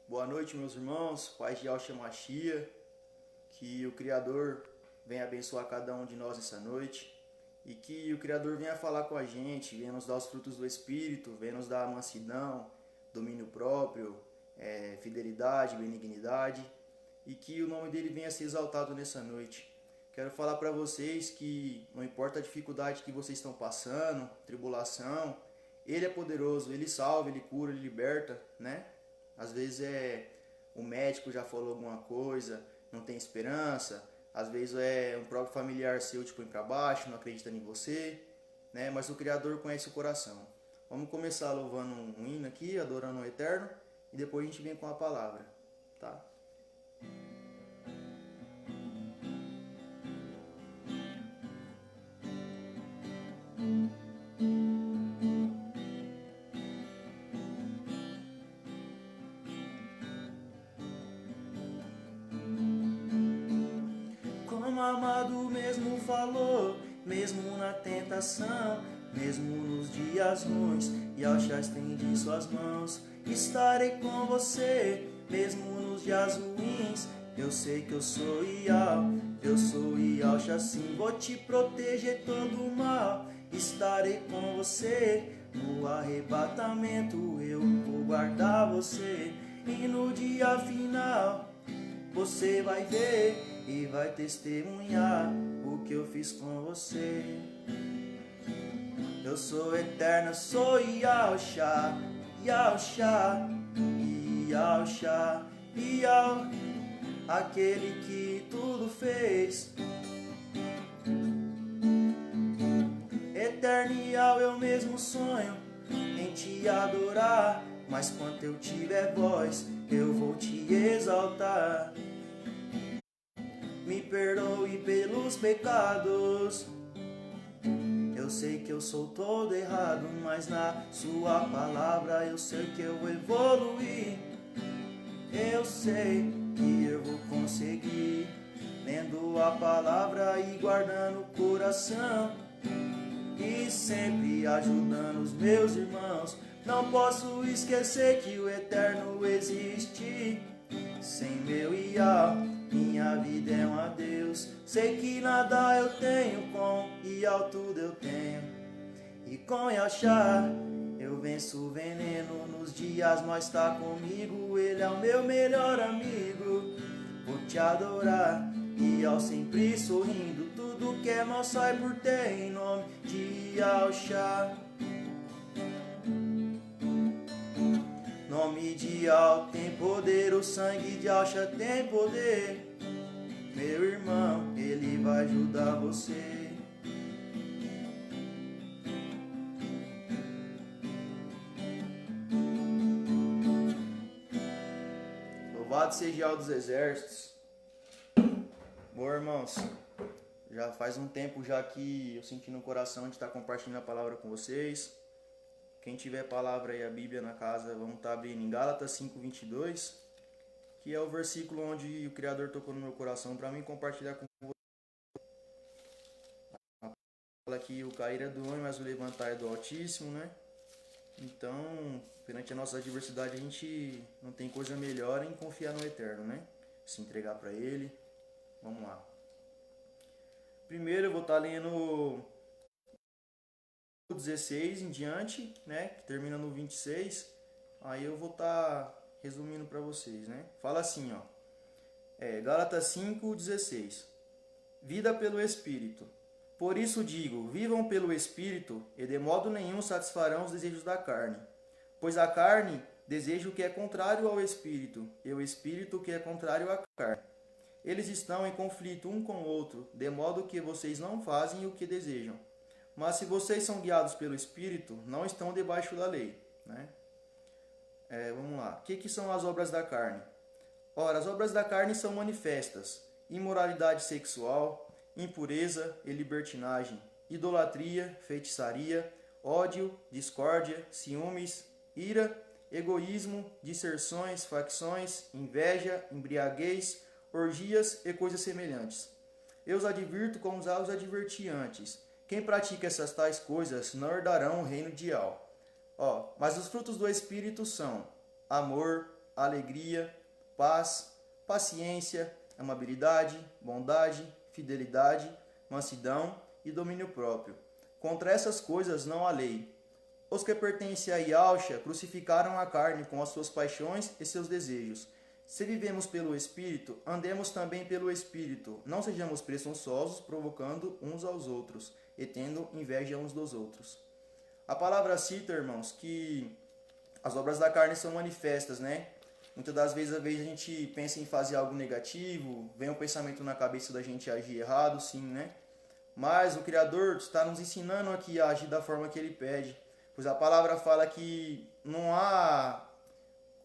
Boa noite, meus irmãos, paz de Yahshua Mashiach, que o Criador venha abençoar cada um de nós nessa noite e que o Criador venha falar com a gente, venha nos dar os frutos do Espírito, venha nos dar mansidão, domínio próprio, fidelidade, benignidade e que o nome dele venha ser exaltado nessa noite. Quero falar para vocês que não importa a dificuldade que vocês estão passando, tribulação, ele é poderoso, ele salva, ele cura, ele liberta, né? Às vezes o médico já falou alguma coisa, não tem esperança. Às vezes um próprio familiar seu te põe para baixo, não acredita em você, né? Mas o Criador conhece o coração. Vamos começar louvando um hino aqui, adorando o Eterno, e depois a gente vem com a palavra, tá? Como amado mesmo falou, mesmo na tentação, mesmo nos dias ruins, Yahshua estende suas mãos. Estarei com você, mesmo nos dias ruins. Eu sei que eu sou Yahshua sim. Vou te proteger todo o mal. Estarei com você no arrebatamento. Eu vou guardar você e no dia final você vai ver e vai testemunhar o que eu fiz com você. Eu sou eterno, sou Yahshua, Yahshua, Yahshua, Yah, aquele que tudo fez. Eternial eu mesmo sonho em te adorar, mas quando eu tiver voz, eu vou te exaltar. Me perdoe pelos pecados. Eu sei que eu sou todo errado, mas na sua palavra eu sei que eu vou evoluir. Eu sei que eu vou conseguir, lendo a palavra e guardando o coração, e sempre ajudando os meus irmãos. Não posso esquecer que o Eterno existe. Sem meu Iá, minha vida é um adeus. Sei que nada eu tenho, com Iá tudo eu tenho. E com Yahshua eu venço o veneno. Nos dias nós tá comigo, ele é o meu melhor amigo. Vou te adorar e ao sempre sorrindo. Tudo que é mal sai por ter em nome de Yahshua. Nome de Yahshua tem poder, o sangue de Yahshua tem poder. Meu irmão, ele vai ajudar você. Louvado seja Yahweh dos exércitos. Bom, irmãos, já faz um tempo já que eu senti no coração de estar compartilhando a palavra com vocês. Quem tiver palavra aí, a Bíblia na casa, vamos estar abrindo em Gálatas 5:22, que é o versículo onde o Criador tocou no meu coração para mim compartilhar com vocês. Fala que o cair é do homem, mas o levantar é do Altíssimo, né? Então, perante a nossa adversidade, a gente não tem coisa melhor em confiar no Eterno, né? Se entregar para Ele. Vamos lá. Primeiro eu vou estar lendo 16 em diante, né, que termina no 26. Aí eu vou estar resumindo para vocês, né? Fala assim, ó. Gálatas 5:16. Vida pelo Espírito. Por isso digo, vivam pelo Espírito, e de modo nenhum satisfarão os desejos da carne. Pois a carne deseja o que é contrário ao Espírito, e o Espírito o que é contrário à carne. Eles estão em conflito um com o outro, de modo que vocês não fazem o que desejam. Mas se vocês são guiados pelo Espírito, não estão debaixo da lei, né? Vamos lá. O que são as obras da carne? Ora, as obras da carne são manifestas: imoralidade sexual, impureza e libertinagem, idolatria, feitiçaria, ódio, discórdia, ciúmes, ira, egoísmo, disserções, facções, inveja, embriaguez, orgias e coisas semelhantes. Eu os advirto como já os adverti antes. Quem pratica essas tais coisas não herdarão o reino de Yahweh. Mas os frutos do Espírito são amor, alegria, paz, paciência, amabilidade, bondade, fidelidade, mansidão e domínio próprio. Contra essas coisas não há lei. Os que pertencem a Yahshua crucificaram a carne com as suas paixões e seus desejos. Se vivemos pelo Espírito, andemos também pelo Espírito. Não sejamos presunçosos, provocando uns aos outros e tendo inveja uns dos outros. A palavra cita, irmãos, que as obras da carne são manifestas, né? Muitas das vezes, a gente pensa em fazer algo negativo, vem um pensamento na cabeça da gente agir errado, sim, né? Mas o Criador está nos ensinando aqui a agir da forma que Ele pede. Pois a palavra fala que não há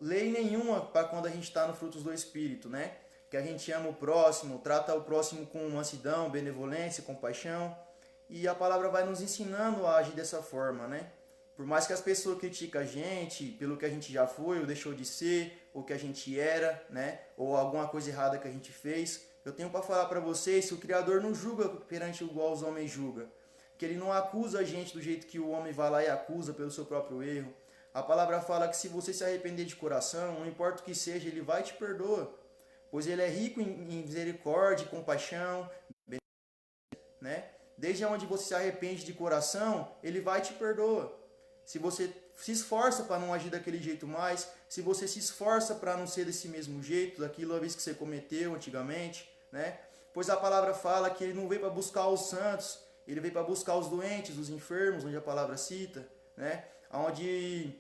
lei nenhuma para quando a gente está no frutos do Espírito, né? Que a gente ama o próximo, trata o próximo com mansidão, benevolência, compaixão. E a palavra vai nos ensinando a agir dessa forma, né? Por mais que as pessoas critiquem a gente pelo que a gente já foi ou deixou de ser, ou que a gente era, né? Ou alguma coisa errada que a gente fez, eu tenho para falar para vocês que o Criador não julga perante igual os homens julgam. Que Ele não acusa a gente do jeito que o homem vai lá e acusa pelo seu próprio erro. A palavra fala que se você se arrepender de coração, não importa o que seja, Ele vai e te perdoa. Pois Ele é rico em misericórdia, compaixão, né? Desde onde você se arrepende de coração, Ele vai e te perdoa. Se você se esforça para não agir daquele jeito mais, se você se esforça para não ser desse mesmo jeito, daquilo a vez que você cometeu antigamente, né? Pois a palavra fala que Ele não veio para buscar os santos, Ele veio para buscar os doentes, os enfermos, onde a palavra cita, né? Onde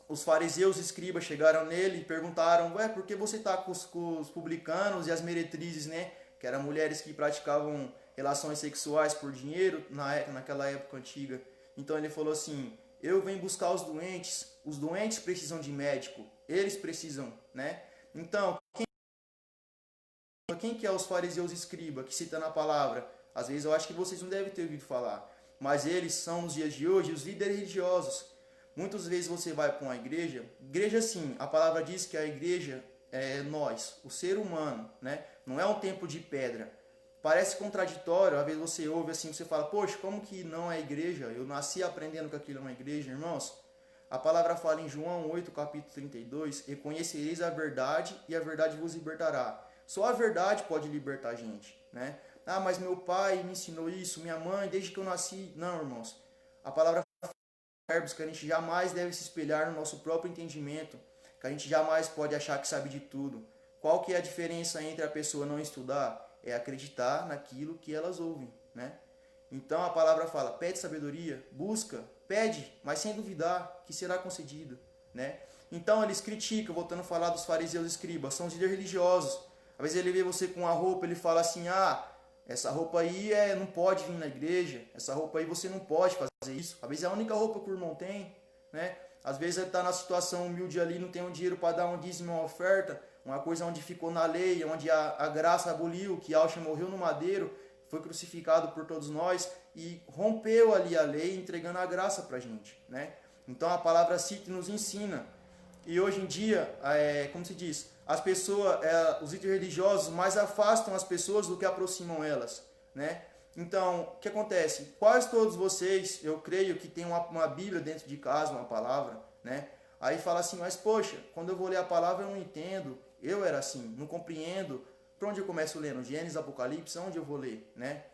os fariseus e escribas chegaram nele e perguntaram, por que você está com os publicanos e as meretrizes, né? Que eram mulheres que praticavam relações sexuais por dinheiro naquela época antiga. Então ele falou assim, eu venho buscar os doentes precisam de médico, eles precisam, né? Então, quem que é os fariseus e escribas que cita na palavra? Às vezes eu acho que vocês não devem ter ouvido falar, mas eles são nos dias de hoje os líderes religiosos. Muitas vezes você vai para uma igreja sim, a palavra diz que a igreja é nós, o ser humano, né? Não é um templo de pedra. Parece contraditório, às vezes você ouve assim, você fala, poxa, como que não é igreja? Eu nasci aprendendo que aquilo é uma igreja, irmãos. A palavra fala em João 8, capítulo 32, e conhecereis a verdade e a verdade vos libertará. Só a verdade pode libertar a gente, né? Ah, mas meu pai me ensinou isso, minha mãe, desde que eu nasci. Não, irmãos. A palavra fala que a gente jamais deve se espelhar no nosso próprio entendimento, que a gente jamais pode achar que sabe de tudo. Qual que é a diferença entre a pessoa não estudar? É acreditar naquilo que elas ouvem, né? Então a palavra fala, pede sabedoria, busca, pede, mas sem duvidar que será concedido, né? Então eles criticam, voltando a falar dos fariseus e escribas, são os líderes religiosos. Às vezes ele vê você com uma roupa, ele fala assim, essa roupa aí não pode vir na igreja, essa roupa aí você não pode fazer isso. Às vezes é a única roupa que o irmão tem, né? Às vezes ele está na situação humilde ali, não tem um dinheiro para dar um dízimo, uma oferta, uma coisa onde ficou na lei, onde a graça aboliu, que Yahshua morreu no madeiro, foi crucificado por todos nós e rompeu ali a lei, entregando a graça para a gente, né? Então a palavra cita e nos ensina. E hoje em dia, como se diz, as pessoas, os líderes religiosos mais afastam as pessoas do que aproximam elas, né? Então, o que acontece? Quase todos vocês, eu creio que tem uma Bíblia dentro de casa, uma palavra, né? Aí fala assim, mas poxa, quando eu vou ler a palavra eu não entendo, eu era assim, não compreendo. Para onde eu começo lendo? Gênesis, Apocalipse, onde eu vou ler, né?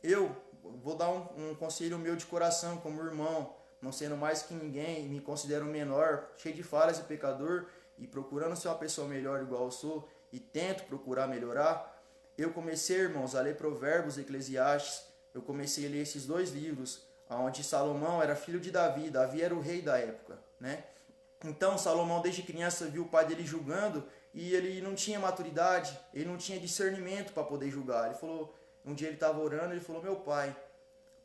Eu vou dar um conselho meu de coração, como irmão, não sendo mais que ninguém, me considero menor, cheio de falhas e pecador, e procurando ser uma pessoa melhor igual eu sou, e tento procurar melhorar. Eu comecei, irmãos, a ler Provérbios e Eclesiastes. Eu comecei a ler esses dois livros, onde Salomão era filho de Davi, Davi era o rei da época, né? Então Salomão desde criança viu o pai dele julgando e ele não tinha maturidade, ele não tinha discernimento para poder julgar. Ele falou, um dia ele estava orando, ele falou, meu pai,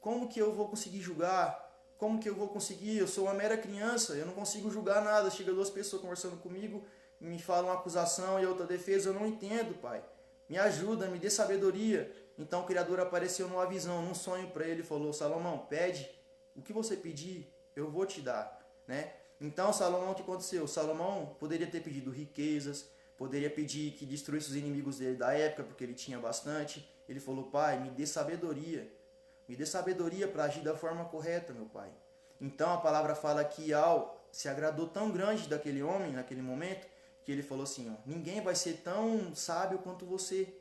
como que eu vou conseguir julgar? Como que eu vou conseguir? Eu sou uma mera criança, eu não consigo julgar nada. Chega duas pessoas conversando comigo, me falam uma acusação e outra defesa, eu não entendo, pai. Me ajuda, me dê sabedoria. Então o Criador apareceu numa visão, num sonho para ele e falou, Salomão, pede, o que você pedir, eu vou te dar, né? Então Salomão, o que aconteceu? Salomão poderia ter pedido riquezas, poderia pedir que destruísse os inimigos dele da época, porque ele tinha bastante. Ele falou, pai, me dê sabedoria para agir da forma correta, meu pai. Então a palavra fala que Al se agradou tão grande daquele homem, naquele momento, que ele falou assim, ó, ninguém vai ser tão sábio quanto você.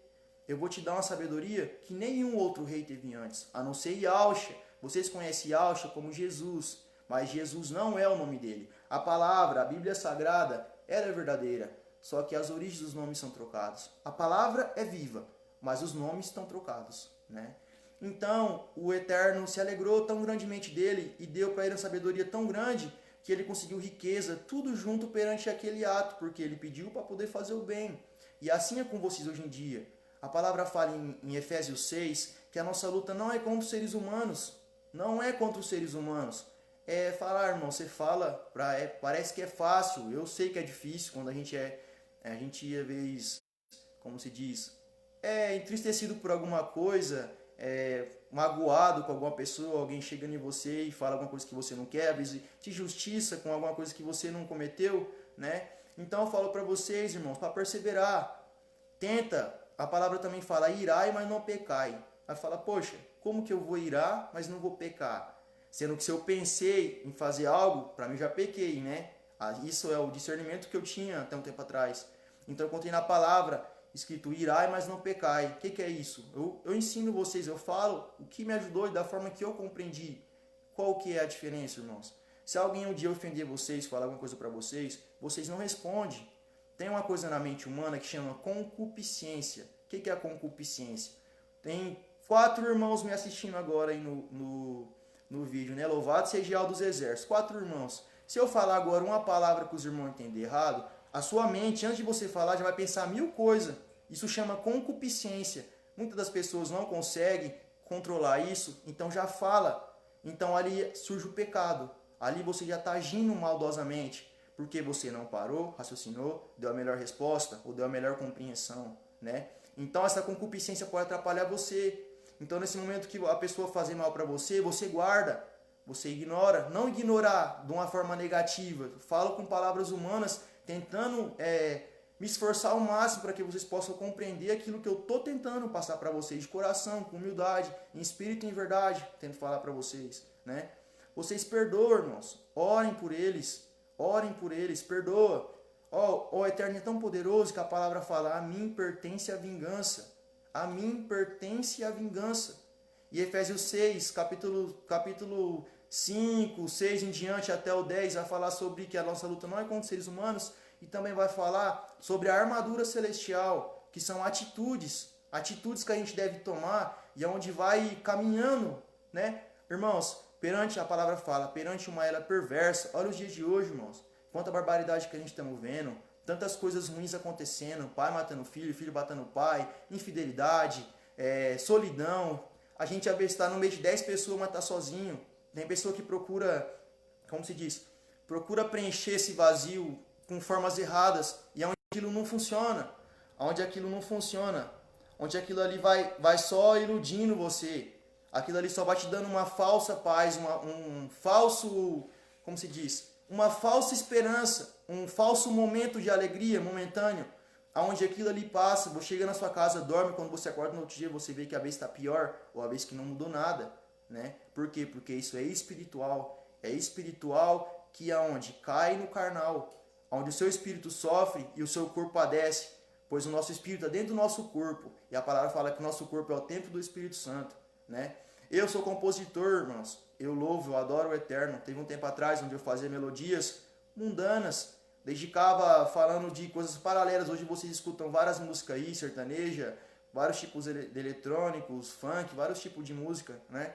Eu vou te dar uma sabedoria que nenhum outro rei teve antes, a não ser Yahshua. Vocês conhecem Yahshua como Jesus, mas Jesus não é o nome dele. A palavra, a Bíblia Sagrada, ela é verdadeira, só que as origens dos nomes são trocados. A palavra é viva, mas os nomes estão trocados, né? Então, o Eterno se alegrou tão grandemente dele e deu para ele uma sabedoria tão grande que ele conseguiu riqueza, tudo junto perante aquele ato, porque ele pediu para poder fazer o bem. E assim é com vocês hoje em dia. A palavra fala em Efésios 6 que a nossa luta não é contra os seres humanos. Não é contra os seres humanos. É falar, irmão, você fala, parece que é fácil. Eu sei que é difícil quando a gente às vezes, como se diz, entristecido por alguma coisa, magoado com alguma pessoa, alguém chegando em você e fala alguma coisa que você não quer, às vezes te justiça com alguma coisa que você não cometeu, né? Então eu falo para vocês, irmãos, para perseverar, tenta, a palavra também fala, irai, mas não pecai. Aí fala, poxa, como que eu vou irar, mas não vou pecar? Sendo que se eu pensei em fazer algo, para mim já pequei, né? Isso é o discernimento que eu tinha até um tempo atrás. Então eu contei na palavra, escrito irai, mas não pecai. O que é isso? Eu ensino vocês, eu falo o que me ajudou e da forma que eu compreendi. Qual que é a diferença, irmãos? Se alguém um dia ofender vocês, falar alguma coisa para vocês, vocês não respondem. Tem uma coisa na mente humana que chama concupiscência. O que é a concupiscência? Tem 4 irmãos me assistindo agora aí no vídeo, né? Louvado seja o dos exércitos. 4 irmãos. Se eu falar agora uma palavra que os irmãos entendem errado, a sua mente, antes de você falar, já vai pensar 1000 coisas. Isso chama concupiscência. Muitas das pessoas não conseguem controlar isso, então já fala. Então ali surge o pecado. Ali você já está agindo maldosamente, porque você não parou, raciocinou, deu a melhor resposta ou deu a melhor compreensão, né? Então essa concupiscência pode atrapalhar você. Então nesse momento que a pessoa fazer mal para você, você guarda, você ignora. Não ignorar de uma forma negativa. Falo com palavras humanas, tentando me esforçar ao máximo para que vocês possam compreender aquilo que eu estou tentando passar para vocês, de coração, com humildade, em espírito e em verdade, tento falar para vocês, né? Vocês perdoam, irmãos, orem por eles, perdoa. O Eterno é tão poderoso que a palavra fala, a mim pertence a vingança, a mim pertence a vingança. E Efésios 6, capítulo 5, 6 em diante até o 10, vai falar sobre que a nossa luta não é contra os seres humanos, e também vai falar sobre a armadura celestial, que são atitudes que a gente deve tomar, e aonde vai caminhando, né? Irmãos, a palavra fala, perante uma era perversa, olha os dias de hoje, irmãos, quanta barbaridade que a gente estamos vendo, tantas coisas ruins acontecendo, pai matando filho, filho matando pai, infidelidade, solidão. A gente às vezes está no meio de 10 pessoas, mas está sozinho. Tem pessoa que procura, como se diz, procura preencher esse vazio com formas erradas, e onde aquilo não funciona, onde aquilo ali vai só iludindo você, aquilo ali só vai te dando uma falsa paz, um falso, como se diz, uma falsa esperança, um falso momento de alegria momentâneo, aonde aquilo ali passa, você chega na sua casa, dorme, quando você acorda no outro dia, você vê que a vez está pior, ou a vez que não mudou nada, né? Por quê? Porque isso é espiritual que aonde? Cai no carnal, onde o seu espírito sofre e o seu corpo padece, pois o nosso espírito é dentro do nosso corpo, e a palavra fala que o nosso corpo é o templo do Espírito Santo, né? Eu sou compositor, irmãos, eu louvo, eu adoro o Eterno. Teve um tempo atrás onde eu fazia melodias mundanas, dedicava falando de coisas paralelas. Hoje vocês escutam várias músicas aí, sertaneja, vários tipos de eletrônicos, funk, vários tipos de música, né?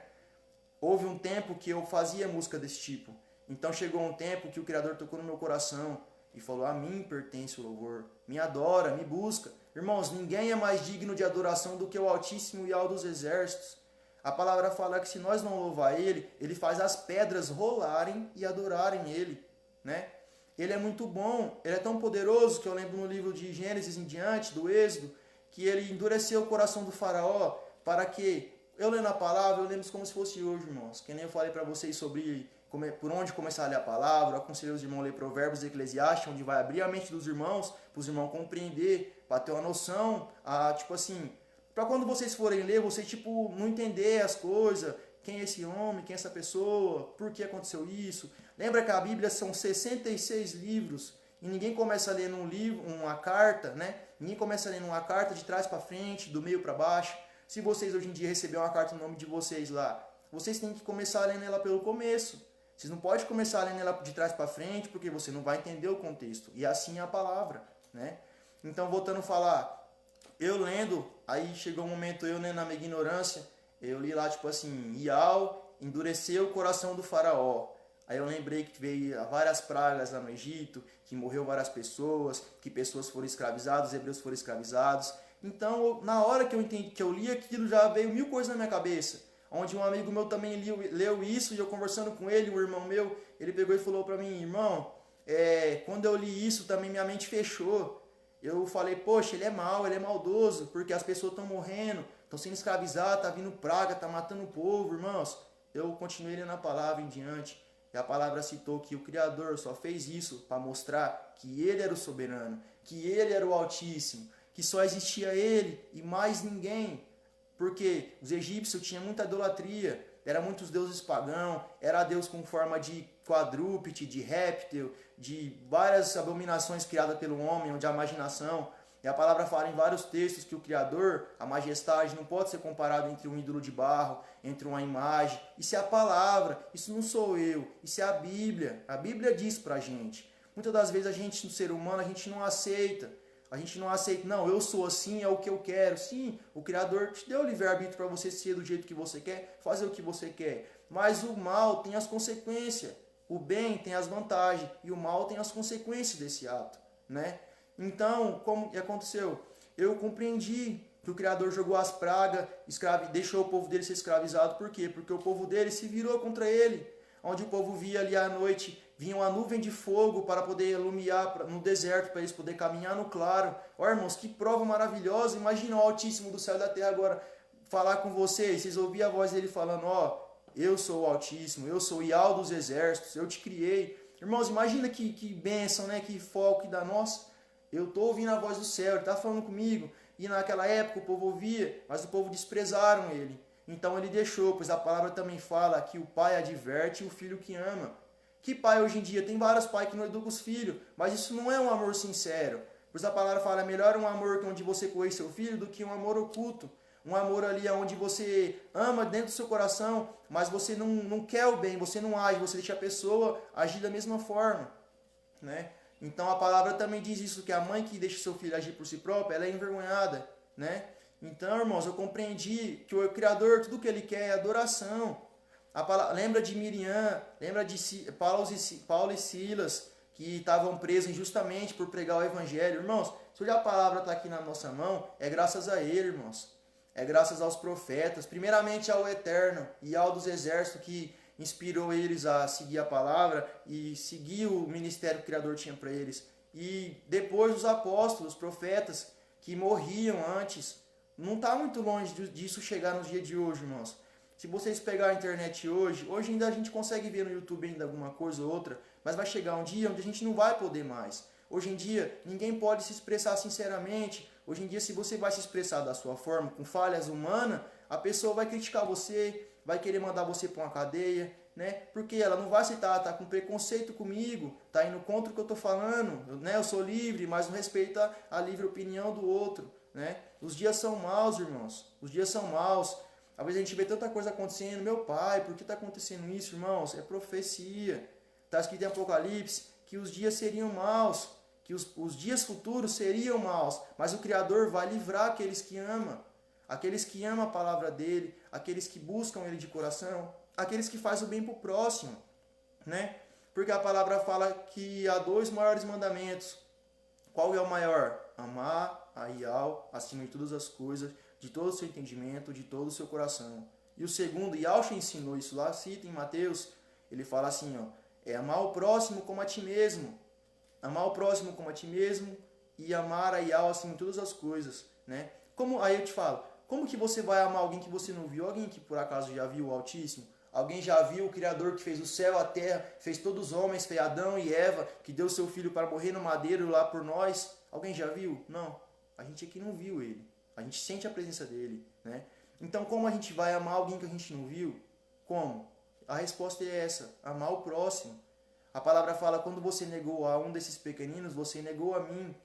Houve um tempo que eu fazia música desse tipo. Então chegou um tempo que o Criador tocou no meu coração e falou, a mim pertence o louvor, me adora, me busca. Irmãos, ninguém é mais digno de adoração do que o Altíssimo e ao dos Exércitos. A palavra fala que se nós não louvar Ele, Ele faz as pedras rolarem e adorarem Ele, né? Ele é muito bom, Ele é tão poderoso que eu lembro no livro de Gênesis em diante, do Êxodo, que Ele endureceu o coração do faraó para que, eu lendo a palavra, eu lembro como se fosse hoje, irmãos, que nem eu falei para vocês sobre por onde começar a ler a palavra, eu aconselho os irmãos a ler Provérbios e Eclesiastes, onde vai abrir a mente dos irmãos, para os irmãos compreender, para ter uma noção, tipo assim, para quando vocês forem ler, vocês tipo não entender as coisas, quem é esse homem, quem é essa pessoa, por que aconteceu isso. Lembra que a Bíblia são 66 livros E ninguém começa lendo um livro, uma carta, né? Ninguém começa lendo uma carta de trás para frente, do meio para baixo. Se vocês hoje em dia receberem uma carta no nome de vocês lá, vocês têm que começar lendo ela pelo começo. Vocês não podem começar lendo ela de trás para frente, porque você não vai entender o contexto. E assim é a palavra, né? Então, voltando a falar, eu lendo, aí chegou um momento eu, né, na minha ignorância, eu li lá, tipo assim, Iau endureceu o coração do faraó. Aí eu lembrei que veio várias pragas lá no Egito, que morreu várias pessoas, que pessoas foram escravizadas, hebreus foram escravizados. Então, na hora que eu entendi, que eu li aquilo, já veio mil coisas na minha cabeça. Onde um amigo meu também leu isso, e eu conversando com ele, um irmão meu, ele pegou e falou para mim, irmão, quando eu li isso também minha mente fechou. Eu falei, poxa, ele é mau, ele é maldoso, porque as pessoas estão morrendo, estão sendo escravizadas, tá vindo praga, tá matando o povo, irmãos. Eu continuei lendo a palavra em diante. E a palavra citou que o Criador só fez isso para mostrar que Ele era o soberano, que Ele era o Altíssimo, que só existia Ele e mais ninguém. Porque os egípcios tinham muita idolatria, eram muitos deuses pagãos, era Deus com forma de quadrúpede, de réptil, de várias abominações criadas pelo homem, de imaginação. E a palavra fala em vários textos que o Criador, a majestade, não pode ser comparado entre um ídolo de barro, entre uma imagem. Isso é a palavra, isso não sou eu, isso é a Bíblia. A Bíblia diz pra gente. Muitas das vezes a gente, no ser humano, a gente não aceita. A gente não aceita, não, eu sou assim, é o que eu quero. Sim, o Criador te deu o livre-arbítrio para você ser do jeito que você quer, fazer o que você quer. Mas o mal tem as consequências. O bem tem as vantagens e o mal tem as consequências desse ato, né? Então, como que aconteceu? Eu compreendi que o Criador jogou as pragas, deixou o povo dele ser escravizado. Por quê? Porque o povo dele se virou contra ele. Onde o povo via ali à noite, vinha uma nuvem de fogo para poder iluminar no deserto, para eles poderem caminhar no claro. Ó, irmãos, que prova maravilhosa. Imagina o Altíssimo do céu e da terra agora falar com vocês. Vocês ouviam a voz dele falando, ó, eu sou o Altíssimo, eu sou o Iau dos exércitos, eu te criei. Irmãos, imagina que bênção, né? Que foco que dá. Nossa, eu estou ouvindo a voz do céu, ele está falando comigo. E naquela época o povo ouvia, mas o povo desprezaram ele. Então ele deixou, pois a palavra também fala que o pai adverte o filho que ama. Que pai hoje em dia? Tem vários pais que não educam os filhos, mas isso não é um amor sincero. Pois a palavra fala, é melhor um amor onde você corrige seu filho do que um amor oculto. Um amor ali onde você ama dentro do seu coração, mas você não quer o bem, você não age, você deixa a pessoa agir da mesma forma, né? Então a palavra também diz isso, que a mãe que deixa seu filho agir por si própria, ela é envergonhada, né? Então, irmãos, eu compreendi que o Criador, tudo que ele quer é adoração. Lembra de Miriam, lembra de Paulo e Silas, que estavam presos injustamente por pregar o Evangelho. Irmãos, se hoje a palavra está aqui na nossa mão, é graças a ele, irmãos. É graças aos profetas, primeiramente ao Eterno e ao dos exércitos que inspirou eles a seguir a palavra e seguir o ministério que o Criador tinha para eles. E depois os apóstolos, os profetas que morriam antes. Não está muito longe disso chegar nos dias de hoje, irmãos. Se vocês pegarem a internet hoje ainda a gente consegue ver no YouTube ainda alguma coisa ou outra, mas vai chegar um dia onde a gente não vai poder mais. Hoje em dia, ninguém pode se expressar sinceramente. Hoje em dia, se você vai se expressar da sua forma, com falhas humanas, a pessoa vai criticar você, vai querer mandar você para uma cadeia, né? Porque ela não vai aceitar, tá com preconceito comigo, tá indo contra o que eu estou falando, né? Eu sou livre, mas não respeita a livre opinião do outro, né? Os dias são maus, irmãos. Os dias são maus. Às vezes a gente vê tanta coisa acontecendo. Meu pai, por que está acontecendo isso, irmãos? É profecia. Está escrito em Apocalipse que os dias seriam maus, que os dias futuros seriam maus, mas o Criador vai livrar aqueles que amam. Aqueles que amam a palavra dele, aqueles que buscam ele de coração, aqueles que fazem o bem para o próximo, né? Porque a palavra fala que há 2 maiores mandamentos. Qual é o maior? Amar a Iau acima de todas as coisas, de todo o seu entendimento, de todo o seu coração. E o segundo, Yahshua ensinou isso lá, cita em Mateus, ele fala assim, ó, é amar o próximo como a ti mesmo. Amar o próximo como a ti mesmo e amar a Iau acima de todas as coisas, né? Aí eu te falo, como que você vai amar alguém que você não viu? Alguém que por acaso já viu o Altíssimo? Alguém já viu o Criador que fez o céu, a terra, fez todos os homens, fez Adão e Eva, que deu seu filho para morrer no madeiro lá por nós? Alguém já viu? Não. A gente aqui não viu ele. A gente sente a presença dele, né? Então, como a gente vai amar alguém que a gente não viu? Como? A resposta é essa, amar o próximo. A palavra fala, quando você negou a um desses pequeninos, você negou a mim.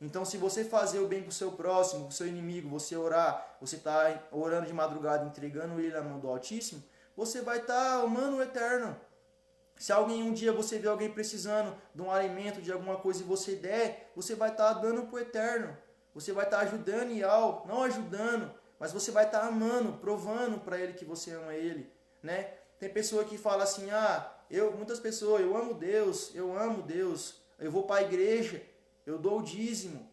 Então, se você fazer o bem para o seu próximo, para o seu inimigo, você orar, você está orando de madrugada, entregando ele na mão do Altíssimo, você vai estar amando o Eterno. Se alguém um dia você vê alguém precisando de um alimento, de alguma coisa e você der, você vai estar dando para o Eterno. Você vai estar ajudando e não ajudando, mas você vai estar amando, provando para ele que você ama ele, né? Tem pessoa que fala assim, muitas pessoas, eu amo Deus, eu vou para a igreja, eu dou o dízimo,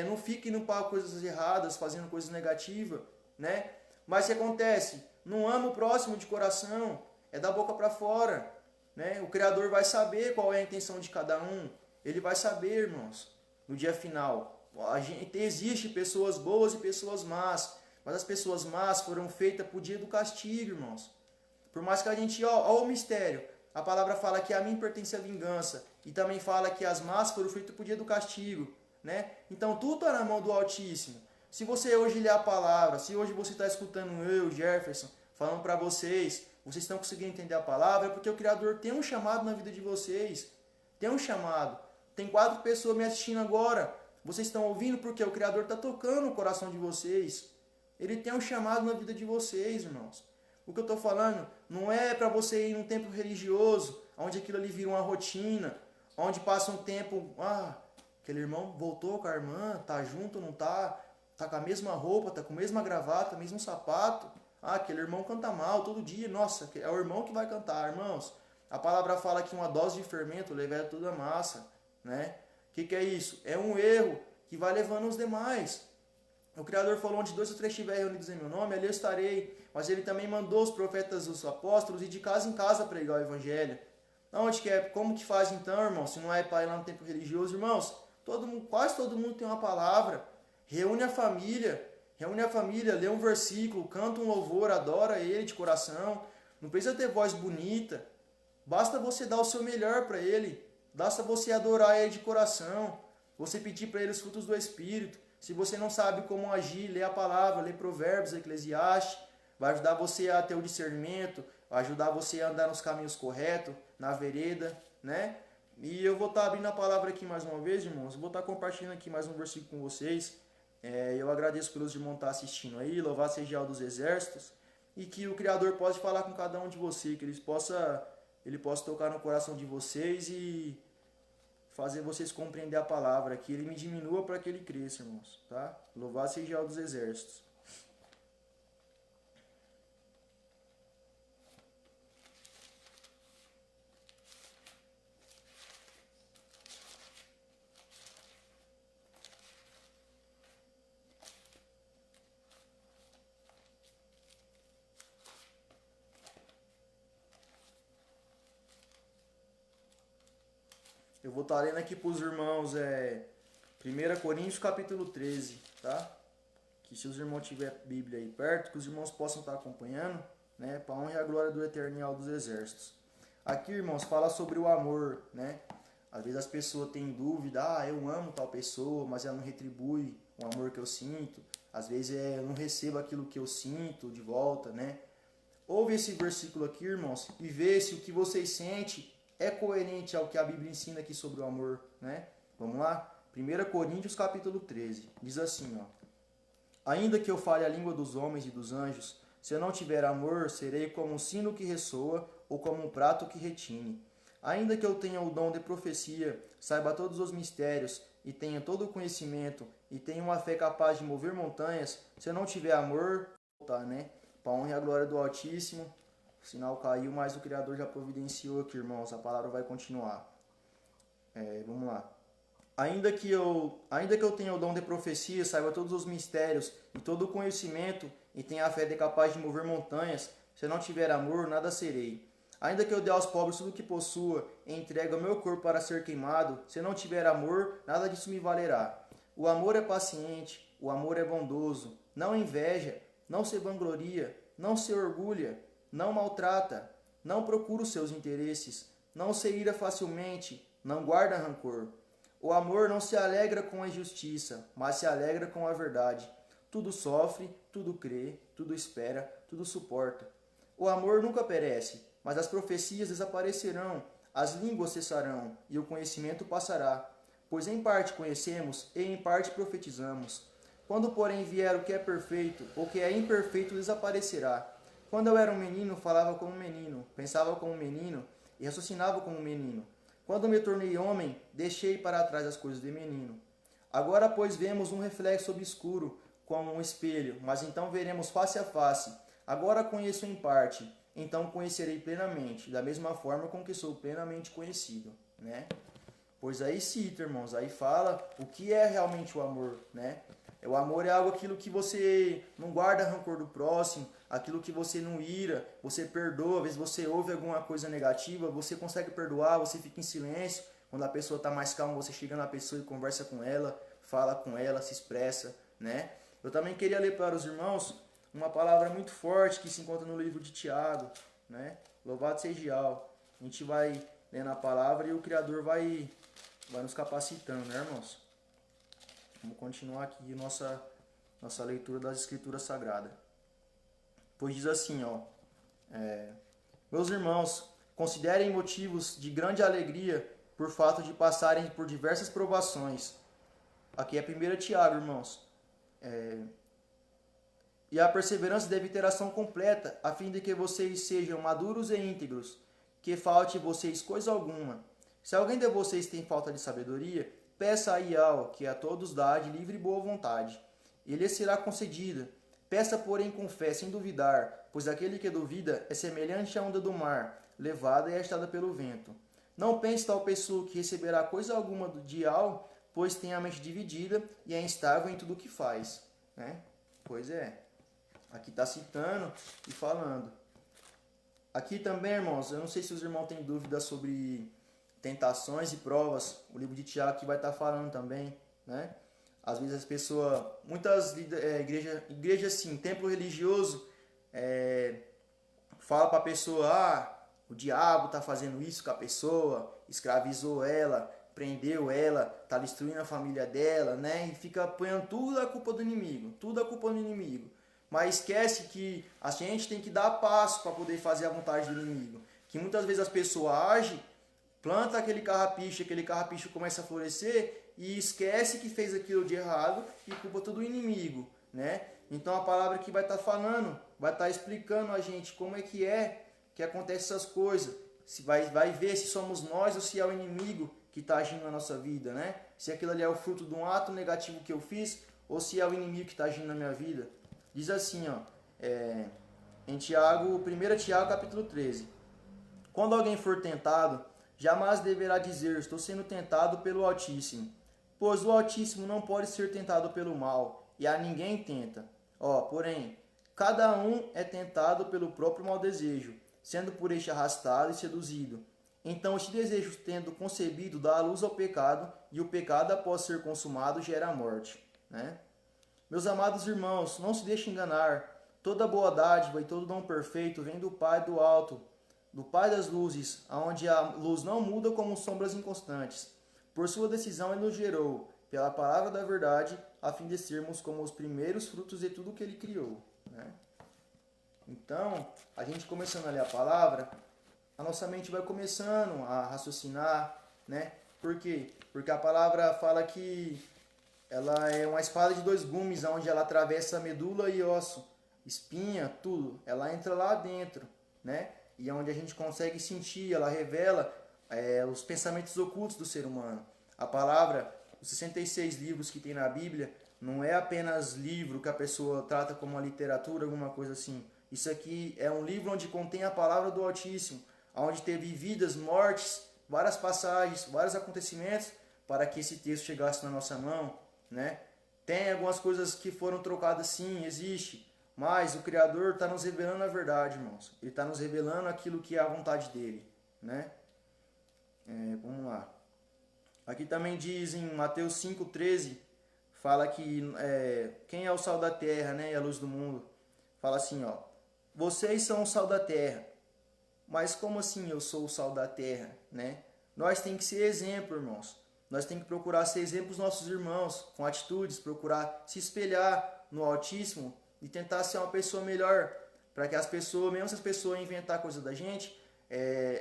não fique indo para coisas erradas, fazendo coisas negativas, né? Mas o que acontece? Não ama o próximo de coração, é da boca para fora, né? O Criador vai saber qual é a intenção de cada um, ele vai saber, irmãos, no dia final. Existe pessoas boas e pessoas más, mas as pessoas más foram feitas para o dia do castigo, irmãos. Por mais que a gente, ó o mistério, a palavra fala que a mim pertence a vingança, e também fala que as más foram feitas para o dia do castigo, né? Então tudo está na mão do Altíssimo. Se você hoje lê a palavra, se hoje você está escutando eu, Jefferson, falando para vocês estão conseguindo entender a palavra, é porque o Criador tem um chamado na vida de vocês. Tem um chamado. Tem 4 pessoas me assistindo agora. Vocês estão ouvindo porque o Criador está tocando o coração de vocês. Ele tem um chamado na vida de vocês, irmãos. O que eu estou falando não é para você ir num templo religioso, onde aquilo ali vira uma rotina, onde passa um tempo, aquele irmão voltou com a irmã, tá junto, não tá? Tá com a mesma roupa, tá com a mesma gravata, mesmo sapato. Aquele irmão canta mal todo dia, nossa, é o irmão que vai cantar, irmãos. A palavra fala que uma dose de fermento leveda toda a massa, né? O que é isso? É um erro que vai levando os demais. O Criador falou, onde 2 ou 3 estiverem reunidos em meu nome, ali eu estarei. Mas ele também mandou os profetas, os apóstolos, ir de casa em casa pregar o evangelho. Onde que é? Como que faz então, irmão? Se não é para ir lá no templo religioso, irmãos, quase todo mundo tem uma palavra. Reúne a família, lê um versículo, canta um louvor, adora ele de coração. Não precisa ter voz bonita. Basta você dar o seu melhor para ele. Basta você adorar ele de coração. Você pedir para ele os frutos do Espírito. Se você não sabe como agir, lê a palavra, lê Provérbios, Eclesiastes. Vai ajudar você a ter o discernimento, vai ajudar você a andar nos caminhos corretos, na vereda, né? E eu vou estar abrindo a palavra aqui mais uma vez, irmãos. Eu vou estar compartilhando aqui mais um versículo com vocês. Eu agradeço pelos irmãos estar assistindo aí. Louvado seja o dos exércitos. E que o Criador possa falar com cada um de vocês, que ele possa tocar no coração de vocês e fazer vocês compreender a palavra, que ele me diminua para que ele cresça, irmãos, tá? Louvado seja o dos exércitos. Eu vou estar lendo aqui para os irmãos 1 Coríntios capítulo 13, tá? Que se os irmãos tiverem a Bíblia aí perto, que os irmãos possam estar acompanhando, né? Para a honra e a glória do Eterno dos Exércitos. Aqui, irmãos, fala sobre o amor, né? Às vezes as pessoas têm dúvida, eu amo tal pessoa, mas ela não retribui o amor que eu sinto. Às vezes eu não recebo aquilo que eu sinto de volta, né? Ouve esse versículo aqui, irmãos, e vê se o que vocês sentem é coerente ao que a Bíblia ensina aqui sobre o amor, né? Vamos lá? 1 Coríntios capítulo 13, diz assim, ainda que eu fale a língua dos homens e dos anjos, se eu não tiver amor, serei como um sino que ressoa ou como um prato que retine. Ainda que eu tenha o dom de profecia, saiba todos os mistérios e tenha todo o conhecimento e tenha uma fé capaz de mover montanhas, se eu não tiver amor, né? Para a honra e a glória do Altíssimo. O sinal caiu, mas o Criador já providenciou aqui, irmãos. A palavra vai continuar. Vamos lá. Ainda que eu tenha o dom de profecia, saiba todos os mistérios e todo o conhecimento e tenha a fé de capaz de mover montanhas, se eu não tiver amor, nada serei. Ainda que eu dê aos pobres tudo o que possua e entregue o meu corpo para ser queimado, se eu não tiver amor, nada disso me valerá. O amor é paciente, o amor é bondoso, não inveja, não se vangloria, não se orgulha, não maltrata, não procura os seus interesses, não se ira facilmente, não guarda rancor. O amor não se alegra com a injustiça, mas se alegra com a verdade. Tudo sofre, tudo crê, tudo espera, tudo suporta. O amor nunca perece, mas as profecias desaparecerão, as línguas cessarão e o conhecimento passará. Pois em parte conhecemos e em parte profetizamos. Quando, porém, vier o que é perfeito, o que é imperfeito desaparecerá. Quando eu era um menino, falava como um menino, pensava como um menino e raciocinava como um menino. Quando me tornei homem, deixei para trás as coisas de menino. Agora, pois, vemos um reflexo obscuro, como um espelho, mas então veremos face a face. Agora conheço em parte, então conhecerei plenamente, da mesma forma com que sou plenamente conhecido, né? Pois aí cita, irmãos, aí fala o que é realmente o amor, né? O amor é algo aquilo que você não guarda rancor do próximo, aquilo que você não ira, você perdoa, às vezes você ouve alguma coisa negativa, você consegue perdoar, você fica em silêncio. Quando a pessoa está mais calma, você chega na pessoa e conversa com ela, fala com ela, se expressa, né? Eu também queria ler para os irmãos uma palavra muito forte que se encontra no livro de Tiago, né? Louvado seja Yahweh. A gente vai lendo a palavra e o Criador vai nos capacitando, né, irmãos? Vamos continuar aqui nossa leitura das Escrituras Sagradas. Pois diz assim, ó, meus irmãos, considerem motivos de grande alegria por fato de passarem por diversas provações. Aqui é 1 Tiago, irmãos. E a perseverança deve ter ação completa, a fim de que vocês sejam maduros e íntegros, que falte vocês coisa alguma. Se alguém de vocês tem falta de sabedoria, peça a Yahweh, que a todos dá de livre e boa vontade. E lhe será concedida. Peça, porém, com fé, sem duvidar, pois aquele que duvida é semelhante à onda do mar, levada e agitada pelo vento. Não pense tal pessoa que receberá coisa alguma de Yahweh, pois tem a mente dividida e é instável em tudo o que faz. Né? Pois é. Aqui está citando e falando. Aqui também, irmãos, eu não sei se os irmãos têm dúvidas sobre tentações e provas. O livro de Tiago que vai estar falando também, né? Às vezes as pessoas, muitas igrejas assim, templo religioso, fala para a pessoa, o diabo está fazendo isso com a pessoa, escravizou ela, prendeu ela, está destruindo a família dela, né? E fica apanhando tudo a culpa do inimigo, tudo a culpa do inimigo. Mas esquece que a gente tem que dar passo para poder fazer a vontade do inimigo. Que muitas vezes as pessoas agem, planta aquele carrapicho começa a florescer e esquece que fez aquilo de errado e culpa todo o inimigo, né? Então a palavra que vai estar falando, vai estar explicando a gente como é que acontece essas coisas. Se vai ver se somos nós ou se é o inimigo que está agindo na nossa vida, né? Se aquilo ali é o fruto de um ato negativo que eu fiz ou se é o inimigo que está agindo na minha vida. Diz assim, ó, em 1 Tiago capítulo 13. Quando alguém for tentado, jamais deverá dizer, estou sendo tentado pelo Altíssimo. Pois o Altíssimo não pode ser tentado pelo mal, e a ninguém tenta. Porém, cada um é tentado pelo próprio mau desejo, sendo por este arrastado e seduzido. Então este desejo, tendo concebido, dá a luz ao pecado, e o pecado, após ser consumado, gera a morte. Né? Meus amados irmãos, não se deixem enganar. Toda boa dádiva e todo dom perfeito vem do Pai do alto, do Pai das luzes, onde a luz não muda como sombras inconstantes. Por sua decisão ele nos gerou, pela palavra da verdade, a fim de sermos como os primeiros frutos de tudo que ele criou. Né? Então, a gente começando a ler a palavra, a nossa mente vai começando a raciocinar, né? Por quê? Porque a palavra fala que ela é uma espada de dois gumes, onde ela atravessa medula e osso, espinha, tudo. Ela entra lá dentro, né? E é onde a gente consegue sentir, ela revela os pensamentos ocultos do ser humano. A palavra, os 66 livros que tem na Bíblia, não é apenas livro que a pessoa trata como uma literatura, alguma coisa assim. Isso aqui é um livro onde contém a palavra do Altíssimo, onde teve vidas, mortes, várias passagens, vários acontecimentos, para que esse texto chegasse na nossa mão. Né? Tem algumas coisas que foram trocadas, sim, existe, mas o Criador está nos revelando a verdade, irmãos. Ele está nos revelando aquilo que é a vontade dele, né? Vamos lá. Aqui também diz em Mateus 5,13, fala que quem é o sal da terra, né, e a luz do mundo? Fala assim, ó, vocês são o sal da terra. Mas como assim eu sou o sal da terra, né? Nós tem que ser exemplo, irmãos. Nós temos que procurar ser exemplo dos nossos irmãos, com atitudes, procurar se espelhar no Altíssimo e tentar ser uma pessoa melhor, para que as pessoas, mesmo se as pessoas inventar coisa da gente,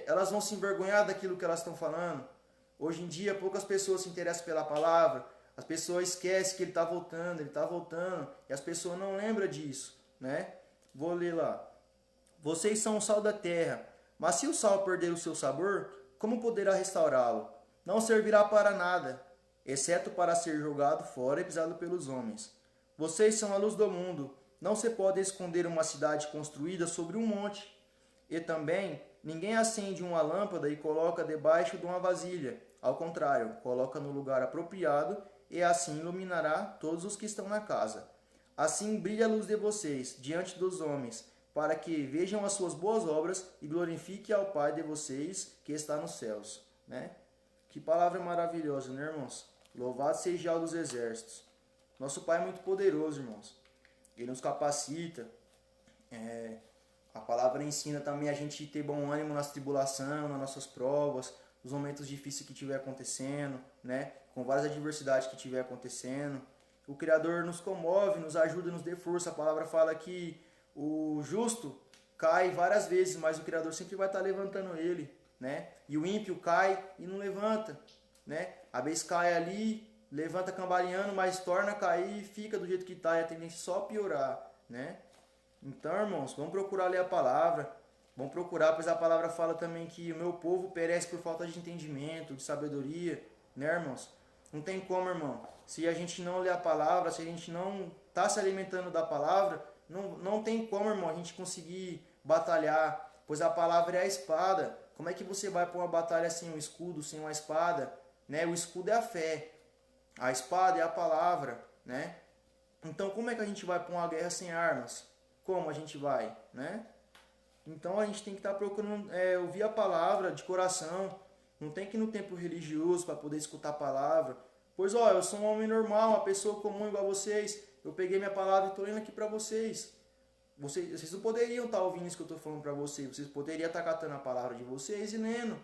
elas vão se envergonhar daquilo que elas estão falando. Hoje em dia, poucas pessoas se interessam pela palavra. As pessoas esquecem que ele está voltando, e as pessoas não lembram disso, né? Vou ler lá. Vocês são o sal da terra, mas se o sal perder o seu sabor, como poderá restaurá-lo? Não servirá para nada, exceto para ser jogado fora e pisado pelos homens. Vocês são a luz do mundo. Não se pode esconder uma cidade construída sobre um monte. E também, ninguém acende uma lâmpada e coloca debaixo de uma vasilha. Ao contrário, coloca no lugar apropriado e assim iluminará todos os que estão na casa. Assim brilha a luz de vocês diante dos homens, para que vejam as suas boas obras e glorifiquem ao Pai de vocês que está nos céus. Né? Que palavra maravilhosa, né, irmãos? Louvado seja o dos exércitos. Nosso Pai é muito poderoso, irmãos. Ele nos capacita. A palavra ensina também a gente ter bom ânimo nas tribulações, nas nossas provas, nos momentos difíceis que estiver acontecendo, né? Com várias adversidades que estiver acontecendo. O Criador nos comove, nos ajuda, nos dê força. A palavra fala que o justo cai várias vezes, mas o Criador sempre vai estar levantando ele, né? E o ímpio cai e não levanta, né? A vez cai ali, levanta cambaleando, mas torna a cair e fica do jeito que está, e a tendência é só piorar, né? Então, irmãos, vamos procurar ler a palavra, vamos procurar, pois a palavra fala também que o meu povo perece por falta de entendimento, de sabedoria, né, irmãos? Não tem como, irmão. Se a gente não lê a palavra, se a gente não está se alimentando da palavra, não tem como, irmão, a gente conseguir batalhar, pois a palavra é a espada. Como é que você vai para uma batalha sem um escudo, sem uma espada? Né? O escudo é a fé, a espada é a palavra, né? Então, como é que a gente vai para uma guerra sem armas? Como a gente vai, né? Então, a gente tem que estar procurando ouvir a palavra de coração. Não tem que ir no templo religioso para poder escutar a palavra. Pois, eu sou um homem normal, uma pessoa comum igual a vocês. Eu peguei minha palavra e estou lendo aqui para vocês. Vocês não poderiam estar ouvindo isso que eu estou falando para vocês. Vocês poderiam estar catando a palavra de vocês e lendo.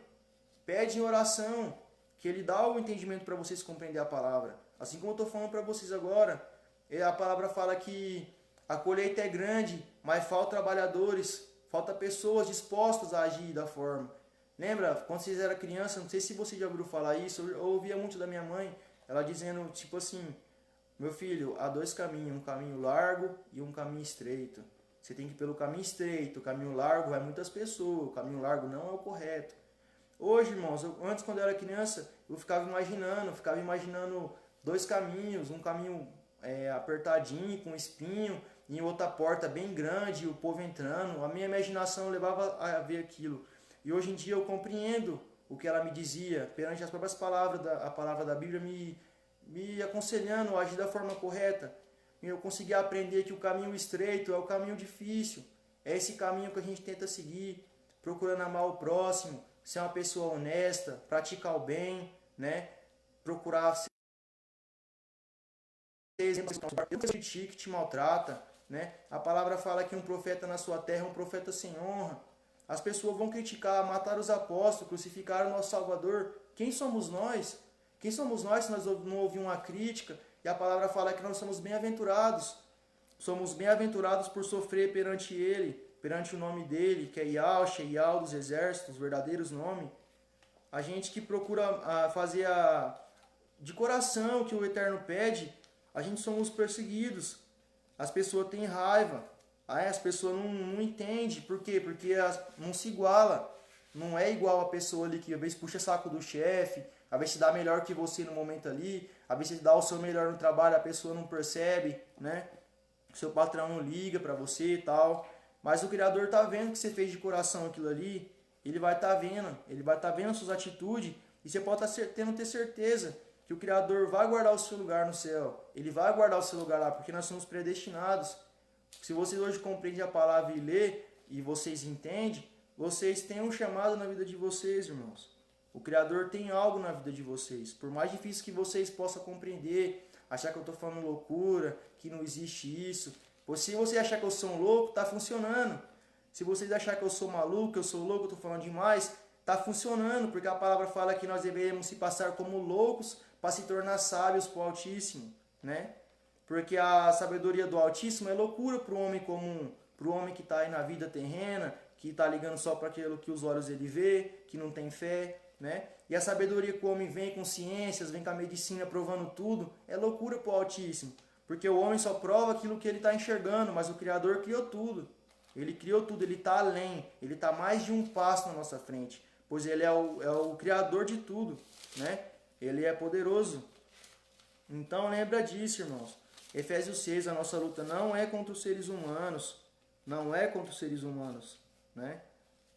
Pede em oração, que Ele dá o entendimento para vocês compreender a palavra. Assim como eu estou falando para vocês agora. A palavra fala que a colheita é grande, mas falta trabalhadores, falta pessoas dispostas a agir da forma. Lembra, quando vocês eram crianças, não sei se você já ouviu falar isso, eu ouvia muito da minha mãe, ela dizendo, tipo assim, meu filho, há dois caminhos, um caminho largo e um caminho estreito. Você tem que ir pelo caminho estreito, o caminho largo vai muitas pessoas, o caminho largo não é o correto. Hoje, irmãos, antes quando eu era criança, eu ficava imaginando dois caminhos, um caminho apertadinho, com espinho, e outra porta bem grande, e o povo entrando. A minha imaginação levava a ver aquilo. E hoje em dia eu compreendo o que ela me dizia, perante as próprias palavras, a palavra da Bíblia me aconselhando a agir da forma correta. E eu consegui aprender que o caminho estreito é o caminho difícil. É esse caminho que a gente tenta seguir, procurando amar o próximo, ser uma pessoa honesta, praticar o bem, né? Procurar ser exemplo, não critique, que te maltrata, né? A palavra fala que um profeta na sua terra é um profeta sem honra. As pessoas vão criticar, matar os apóstolos, crucificar o nosso Salvador. Quem somos nós? Quem somos nós se nós não ouvimos uma crítica? E a palavra fala que nós somos bem-aventurados. Somos bem-aventurados por sofrer perante Ele, perante o nome dEle, que é Yahweh dos exércitos, verdadeiros nomes. A gente que procura fazer de coração o que o Eterno pede, a gente somos perseguidos. As pessoas têm raiva. As pessoas não entendem. Por quê? Porque não se iguala. Não é igual a pessoa ali que às vezes puxa saco do chefe, às vezes se dá melhor que você no momento ali, às vezes dá o seu melhor no trabalho, a pessoa não percebe, né? O seu patrão não liga para você e tal. Mas o Criador tá vendo que você fez de coração aquilo ali. Ele vai estar vendo. Ele vai estar vendo as suas atitudes. E você pode estar tendo ter certeza que o Criador vai guardar o seu lugar no céu. Ele vai guardar o seu lugar lá, porque nós somos predestinados. Se vocês hoje compreendem a palavra e lê, e vocês entendem, vocês têm um chamado na vida de vocês, irmãos. O Criador tem algo na vida de vocês. Por mais difícil que vocês possam compreender, achar que eu estou falando loucura, que não existe isso. Se você achar que eu sou um louco, está funcionando. Se vocês acharem que eu sou maluco, que eu sou louco, eu estou falando demais, está funcionando, porque a palavra fala que nós devemos se passar como loucos para se tornar sábios para o Altíssimo, né? Porque a sabedoria do Altíssimo é loucura para o homem comum, para o homem que está aí na vida terrena, que está ligando só para aquilo que os olhos ele vê, que não tem fé, né? E a sabedoria que o homem vem com ciências, vem com a medicina provando tudo, é loucura para o Altíssimo. Porque o homem só prova aquilo que ele está enxergando, mas o Criador criou tudo. Ele criou tudo, ele está além, ele está mais de um passo na nossa frente, pois ele é o Criador de tudo, né? Ele é poderoso. Então lembra disso, irmãos. Efésios 6, a nossa luta não é contra os seres humanos, não é contra os seres humanos, né?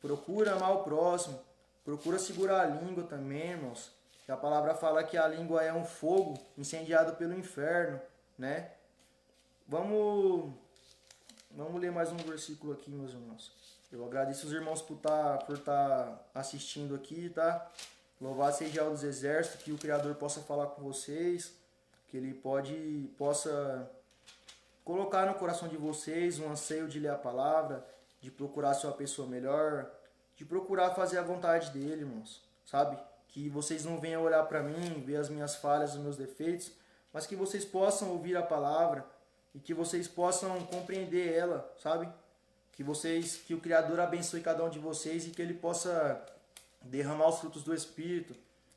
Procura amar o próximo, procura segurar a língua também, irmãos. Que a palavra fala que a língua é um fogo incendiado pelo inferno, né? Vamos ler mais um versículo aqui, meus irmãos. Eu agradeço os irmãos por tá assistindo aqui, tá? Louvado seja o dos exércitos, que o Criador possa falar com vocês, que Ele possa colocar no coração de vocês um anseio de ler a palavra, de procurar ser uma pessoa melhor, de procurar fazer a vontade dEle, irmãos, sabe? Que vocês não venham olhar para mim, ver as minhas falhas, os meus defeitos, mas que vocês possam ouvir a palavra e que vocês possam compreender ela, sabe? Que o Criador abençoe cada um de vocês e que Ele possa derramar os frutos do Espírito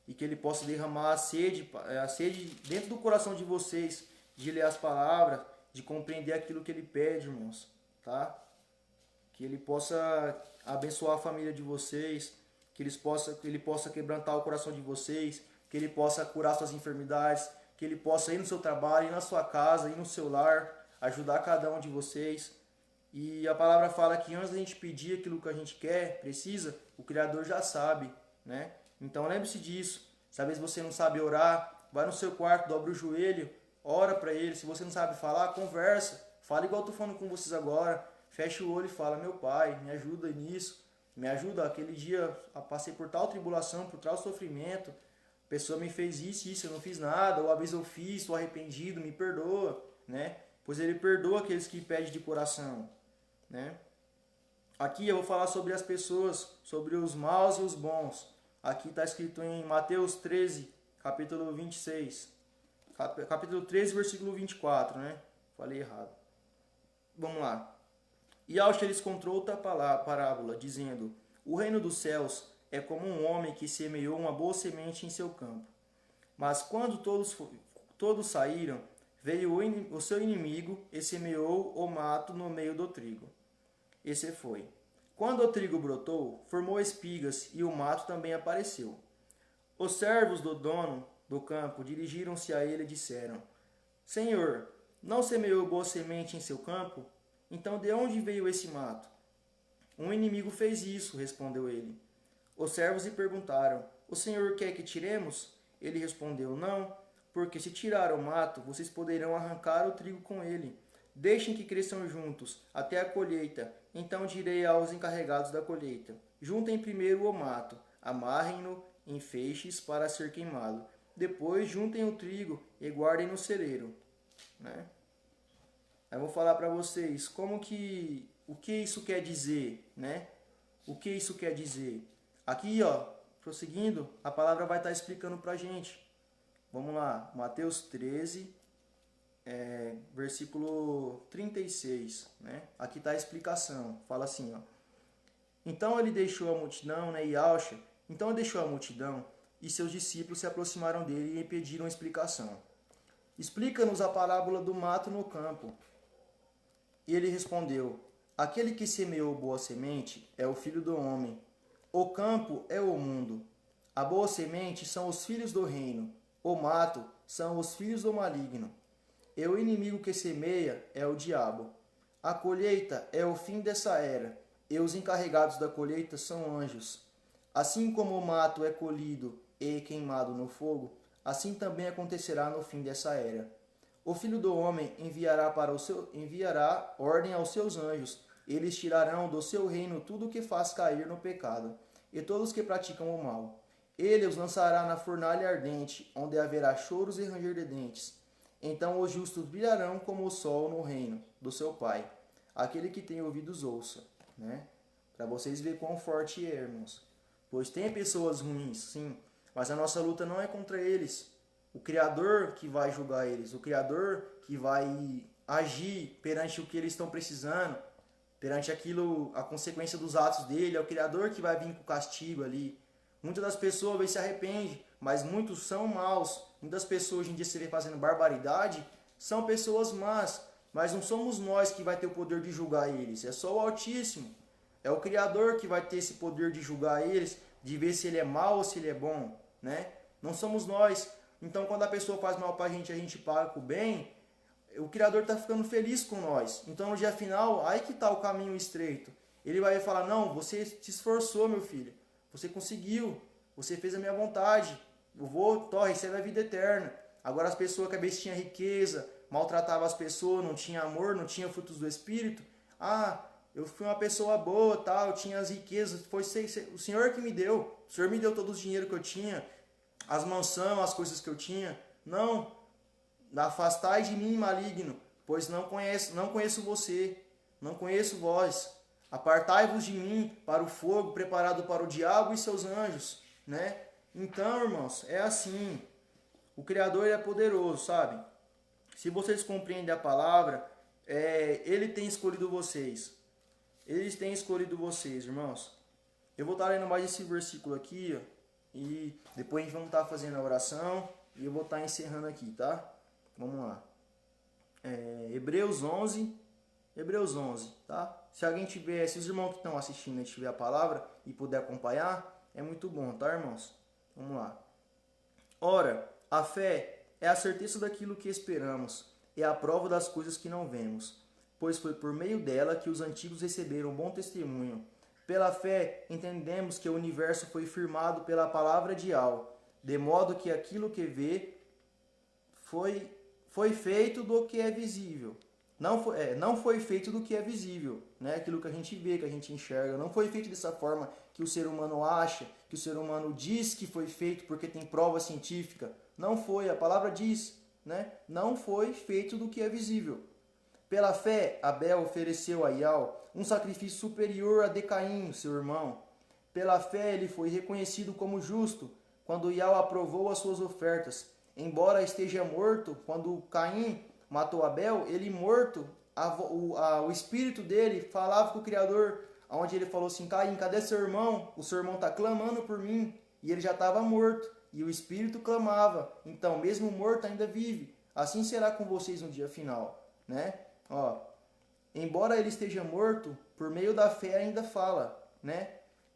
e que Ele possa derramar a sede dentro do coração de vocês, de ler as palavras, de compreender aquilo que Ele pede, irmãos, tá? Que Ele possa abençoar a família de vocês, que Ele possa quebrantar o coração de vocês, que Ele possa curar suas enfermidades, que Ele possa ir no seu trabalho, ir na sua casa, ir no seu lar, ajudar cada um de vocês. E a palavra fala que antes da gente pedir aquilo que a gente quer, precisa, o Criador já sabe, né? Então lembre-se disso. Se às vezes você não sabe orar, vai no seu quarto, dobra o joelho, ora para Ele. Se você não sabe falar, conversa. Fala igual eu estou falando com vocês agora. Fecha o olho e fala, meu Pai, me ajuda nisso. Me ajuda, aquele dia eu passei por tal tribulação, por tal sofrimento. A pessoa me fez isso, eu não fiz nada. Ou às vezes eu fiz, estou arrependido, me perdoa, né? Pois Ele perdoa aqueles que pedem de coração, né? Aqui eu vou falar sobre as pessoas, sobre os maus e os bons. Aqui está escrito em Mateus 13, capítulo 26. Capítulo 13, versículo 24, né? Falei errado. Vamos lá. E Yahshua lhes contou outra parábola, dizendo: o reino dos céus é como um homem que semeou uma boa semente em seu campo. Mas quando todos saíram, veio o seu inimigo e semeou o mato no meio do trigo. Esse foi. Quando o trigo brotou, formou espigas e o mato também apareceu. Os servos do dono do campo dirigiram-se a ele e disseram: Senhor, não semeou boa semente em seu campo? Então de onde veio esse mato? Um inimigo fez isso, respondeu ele. Os servos lhe perguntaram: o senhor quer que tiremos? Ele respondeu: não, porque se tirar o mato, vocês poderão arrancar o trigo com ele. Deixem que cresçam juntos, até a colheita. Então direi aos encarregados da colheita: juntem primeiro o mato, amarrem-no em feixes para ser queimado. Depois juntem o trigo e guardem no celeiro. Né? Eu vou falar para vocês o que isso quer dizer, né? O que isso quer dizer? Aqui, ó, prosseguindo, a palavra vai estar explicando para a gente. Vamos lá, Mateus 13, versículo 36, né? Aqui está a explicação. Fala assim, ó. Então ele deixou a multidão, né? Então ele deixou a multidão e seus discípulos se aproximaram dele e pediram explicação. Explica-nos a parábola do mato no campo. E ele respondeu: aquele que semeou boa semente é o filho do homem. O campo é o mundo. A boa semente são os filhos do reino. O mato são os filhos do maligno. E o inimigo que semeia é o diabo. A colheita é o fim dessa era, e os encarregados da colheita são anjos. Assim como o mato é colhido e queimado no fogo, assim também acontecerá no fim dessa era. O Filho do Homem enviará ordem aos seus anjos. Eles tirarão do seu reino tudo o que faz cair no pecado, e todos que praticam o mal. Ele os lançará na fornalha ardente, onde haverá choros e ranger de dentes. Então os justos brilharão como o sol no reino do seu Pai. Aquele que tem ouvidos ouça, né? Para vocês verem quão forte é, irmãos. Pois tem pessoas ruins, sim, mas a nossa luta não é contra eles. O Criador que vai julgar eles, o Criador que vai agir perante o que eles estão precisando, perante aquilo, a consequência dos atos dele, é o Criador que vai vir com o castigo ali. Muitas das pessoas às vezes se arrependem, mas muitos são maus. Muitas pessoas hoje em dia se vê fazendo barbaridade, são pessoas más, mas não somos nós que vai ter o poder de julgar eles, é só o Altíssimo. É o Criador que vai ter esse poder de julgar eles, de ver se ele é mau ou se ele é bom, né? Não somos nós. Então, quando a pessoa faz mal pra gente, a gente paga com o bem, o Criador está ficando feliz com nós. Então, no dia final, aí que está o caminho estreito. Ele vai falar, não, você se esforçou, meu filho. Você conseguiu. Você fez a minha vontade. Eu vou, recebe a vida eterna. Agora as pessoas que às vezes tinham riqueza, maltratavam as pessoas, não tinha amor, não tinha frutos do Espírito. Ah, eu fui uma pessoa boa, tal, eu tinha as riquezas. Foi o Senhor que me deu. O Senhor me deu todo o dinheiro que eu tinha, as mansões, as coisas que eu tinha. Não. Afastai de mim, maligno, pois não conheço você, não conheço vós. Apartai-vos de mim para o fogo preparado para o diabo e seus anjos, né? Então, irmãos, é assim. O Criador é poderoso, sabe? Se vocês compreendem a palavra, Ele tem escolhido vocês. Eles têm escolhido vocês, irmãos. Eu vou estar lendo mais esse versículo aqui, ó, e depois a gente vai estar fazendo a oração e eu vou estar encerrando aqui, tá? Vamos lá. Hebreus 11, tá? Se alguém tiver, se os irmãos que estão assistindo tiver a palavra e puder acompanhar, é muito bom, tá, irmãos? Vamos lá. Ora, a fé é a certeza daquilo que esperamos, é a prova das coisas que não vemos, pois foi por meio dela que os antigos receberam bom testemunho. Pela fé, entendemos que o universo foi firmado pela palavra de Al, de modo que aquilo que vê foi feito do que é visível. Não foi feito do que é visível, né? Aquilo que a gente vê, que a gente enxerga. Não foi feito dessa forma que o ser humano acha, que o ser humano diz que foi feito porque tem prova científica. Não foi, a palavra diz, né? Não foi feito do que é visível. Pela fé, Abel ofereceu a Ial um sacrifício superior a de Caim, seu irmão. Pela fé, ele foi reconhecido como justo quando Ial aprovou as suas ofertas. Embora esteja morto, quando Caim matou Abel, ele morto, o espírito dele falava com o Criador, onde ele falou assim, Caim, cadê seu irmão? O seu irmão está clamando por mim. E ele já estava morto, e o espírito clamava. Então, mesmo morto, ainda vive. Assim será com vocês no dia final, né? Ó, embora ele esteja morto, por meio da fé ainda fala, né?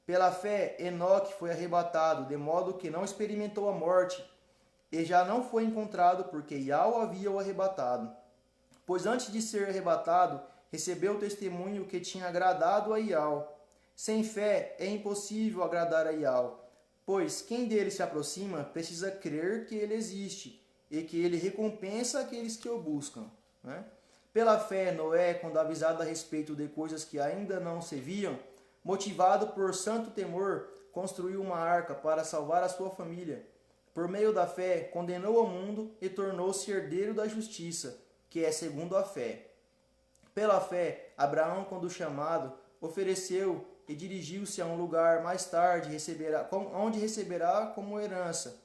Pela fé, Enoque foi arrebatado, de modo que não experimentou a morte, e já não foi encontrado, porque Ial havia o arrebatado. Pois antes de ser arrebatado, recebeu o testemunho que tinha agradado a Ial. Sem fé é impossível agradar a Ial, pois quem dele se aproxima precisa crer que ele existe, e que ele recompensa aqueles que o buscam, né? Pela fé, Noé, quando avisado a respeito de coisas que ainda não se viam, motivado por santo temor, construiu uma arca para salvar a sua família. Por meio da fé, condenou o mundo e tornou-se herdeiro da justiça, que é segundo a fé. Pela fé, Abraão, quando chamado, ofereceu e dirigiu-se a um lugar mais tarde, onde receberá como herança,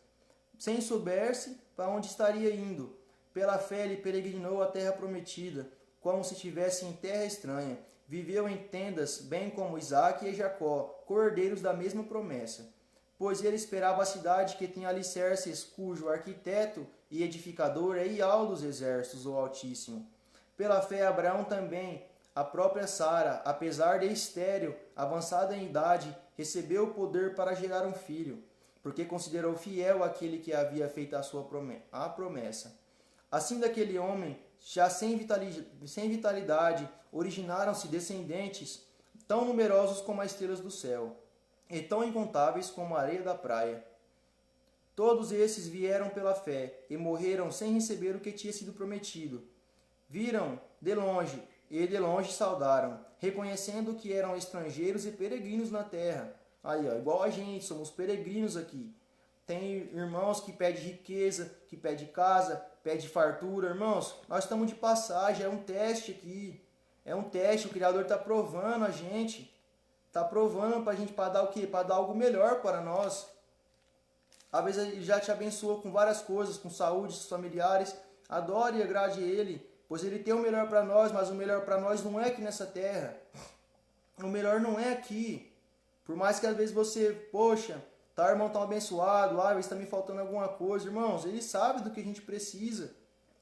sem souber-se para onde estaria indo. Pela fé, ele peregrinou a terra prometida, como se estivesse em terra estranha. Viveu em tendas, bem como Isaque e Jacó, cordeiros da mesma promessa. Pois ele esperava a cidade que tem alicerces, cujo arquiteto e edificador é Ial dos exércitos, o Altíssimo. Pela fé, Abraão também, a própria Sara, apesar de estéril, avançada em idade, recebeu o poder para gerar um filho, porque considerou fiel aquele que havia feito a promessa. Assim daquele homem, já sem vitalidade, originaram-se descendentes tão numerosos como as estrelas do céu, e tão incontáveis como a areia da praia. Todos esses vieram pela fé, e morreram sem receber o que tinha sido prometido. Viram de longe, e de longe saudaram, reconhecendo que eram estrangeiros e peregrinos na terra. Aí, ó, igual a gente, somos peregrinos aqui. Tem irmãos que pedem riqueza, que pedem casa, pedem fartura. Irmãos, nós estamos de passagem, é um teste aqui. É um teste, o Criador está provando a gente. Está provando para a gente, para dar o quê? Para dar algo melhor para nós. Às vezes Ele já te abençoou com várias coisas, com saúde, familiares. Adore e agrade Ele. pois ele tem o melhor para nós, mas o melhor para nós não é aqui nessa terra. O melhor não é aqui. Por mais que às vezes você, poxa, tá, irmão, tão abençoado, às vezes está me faltando alguma coisa. Irmãos, ele sabe do que a gente precisa.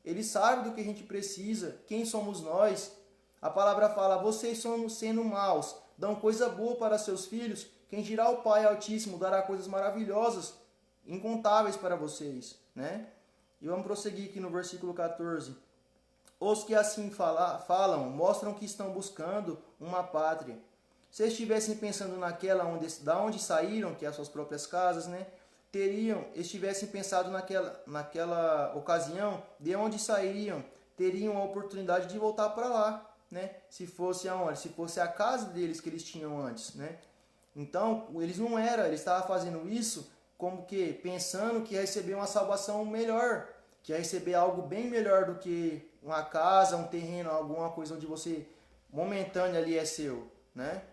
Ele sabe do que a gente precisa. Quem somos nós? A palavra fala, vocês sendo maus, dão coisa boa para seus filhos, quem dirá o Pai Altíssimo dará coisas maravilhosas, incontáveis para vocês, né? E vamos prosseguir aqui no versículo 14. Os que assim falam mostram que estão buscando uma pátria. Se estivessem pensando da onde saíram, que é as suas próprias casas, né? Estivessem pensado naquela ocasião, de onde sairiam, teriam a oportunidade de voltar para lá, né? Se fosse aonde? Se fosse a casa deles que eles tinham antes, né? Então, eles estavam fazendo isso como que pensando que ia receber uma salvação melhor, que ia receber algo bem melhor do que uma casa, um terreno, alguma coisa onde você momentânea ali é seu, né?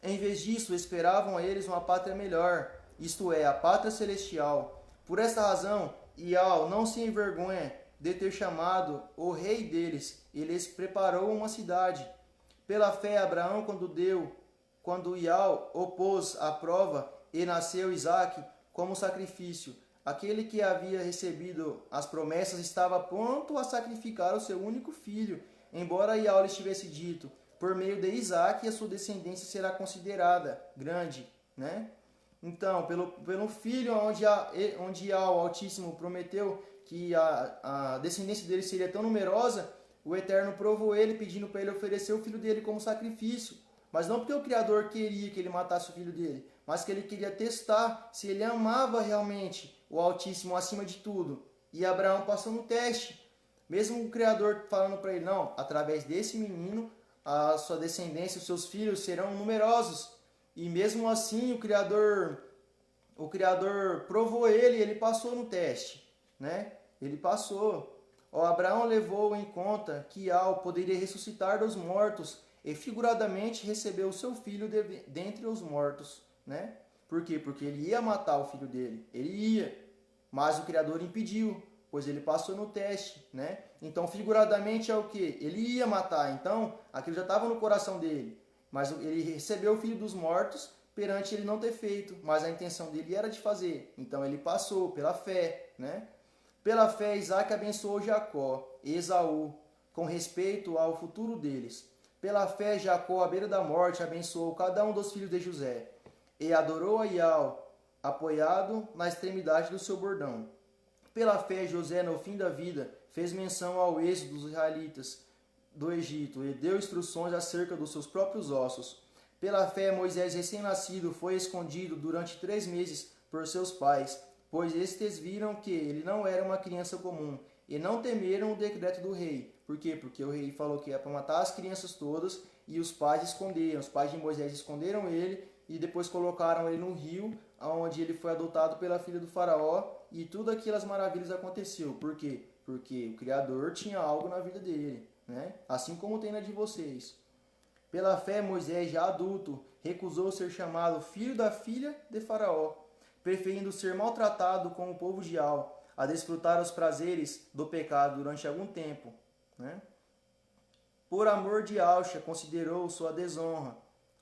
Em vez disso, esperavam a eles uma pátria melhor, isto é, a pátria celestial. Por esta razão, Ial não se envergonha de ter chamado o rei deles, e lhes preparou uma cidade. Pela fé, Abraão, quando Ial opôs a prova, e nasceu Isaque como sacrifício. Aquele que havia recebido as promessas estava pronto a sacrificar o seu único filho, embora Ial lhe tivesse dito, por meio de Isaque a sua descendência será considerada grande, né? Então, pelo filho onde Ial, o Altíssimo, prometeu que a descendência dele seria tão numerosa, o Eterno provou ele, pedindo para ele oferecer o filho dele como sacrifício. Mas não porque o Criador queria que ele matasse o filho dele, mas que ele queria testar se ele amava realmente o Altíssimo acima de tudo. E Abraão passou no teste. Mesmo o Criador falando para ele, não, através desse menino, a sua descendência, os seus filhos serão numerosos. E mesmo assim o Criador provou ele e ele passou no teste, né? Ele passou. Abraão levou em conta que Ial poderia ressuscitar dos mortos e figuradamente recebeu o seu filho dentre os mortos, né? Por quê? Porque ele ia matar o filho dele, ele ia, mas o Criador impediu, pois ele passou no teste, né? Então, figuradamente é o que? Ele ia matar, então aquilo já estava no coração dele, mas ele recebeu o filho dos mortos perante ele não ter feito, mas a intenção dele era de fazer, então ele passou pela fé, né? Pela fé, Isaac abençoou Jacó e Esaú, com respeito ao futuro deles. Pela fé, Jacó, à beira da morte, abençoou cada um dos filhos de José, e adorou a Ial, apoiado na extremidade do seu bordão. Pela fé, José, no fim da vida, fez menção ao êxodo dos israelitas do Egito e deu instruções acerca dos seus próprios ossos. Pela fé, Moisés, recém-nascido, foi escondido durante 3 meses por seus pais, pois estes viram que ele não era uma criança comum, e não temeram o decreto do rei. Por quê? Porque o rei falou que era para matar as crianças todas, e os pais esconderam. Os pais de Moisés esconderam ele, e depois colocaram ele no rio, onde ele foi adotado pela filha do faraó, e tudo aquelas maravilhas aconteceu. Por quê? Porque o Criador tinha algo na vida dele, né? Assim como tem na de vocês. Pela fé, Moisés, já adulto, recusou ser chamado filho da filha de faraó, preferindo ser maltratado com o povo de Al, a desfrutar os prazeres do pecado durante algum tempo, né? Por amor de Alxa, considerou sua desonra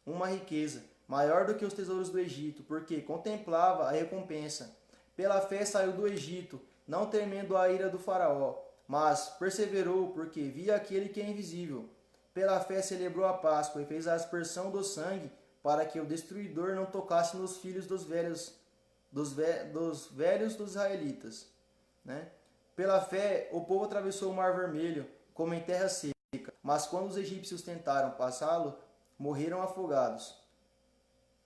uma riqueza maior do que os tesouros do Egito, porque contemplava a recompensa. Pela fé saiu do Egito, não temendo a ira do faraó, mas perseverou porque via aquele que é invisível. Pela fé celebrou a Páscoa e fez a aspersão do sangue, para que o destruidor não tocasse nos filhos dos velhos dos israelitas, né? Pela fé, o povo atravessou o Mar Vermelho, como em terra seca, mas quando os egípcios tentaram passá-lo, morreram afogados.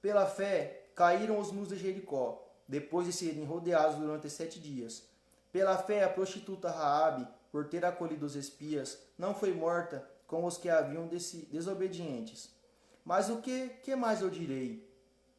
Pela fé, caíram os muros de Jericó, depois de serem rodeados durante 7 dias. Pela fé, a prostituta Raabe, por ter acolhido os espias, não foi morta com os que haviam desobedientes. Mas o que mais eu direi?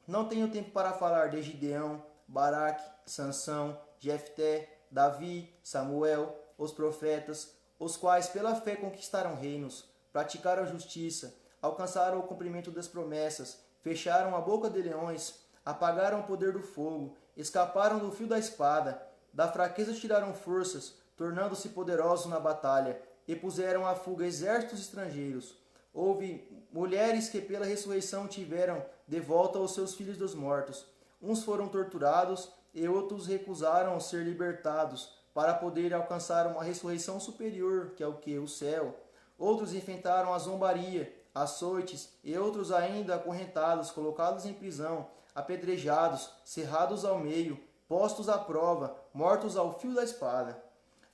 Não tenho tempo para falar de Gideão, Baraque, Sansão, Jefté, Davi, Samuel, os profetas, os quais pela fé conquistaram reinos, praticaram a justiça, alcançaram o cumprimento das promessas, fecharam a boca de leões, apagaram o poder do fogo, escaparam do fio da espada, da fraqueza tiraram forças, tornando-se poderosos na batalha, e puseram à fuga exércitos estrangeiros. Houve mulheres que pela ressurreição tiveram de volta os seus filhos dos mortos. Uns foram torturados e outros recusaram ser libertados para poderem alcançar uma ressurreição superior, que é o que? O céu. Outros enfrentaram a zombaria, açoites, e outros ainda acorrentados, colocados em prisão, apedrejados, cerrados ao meio, postos à prova, mortos ao fio da espada.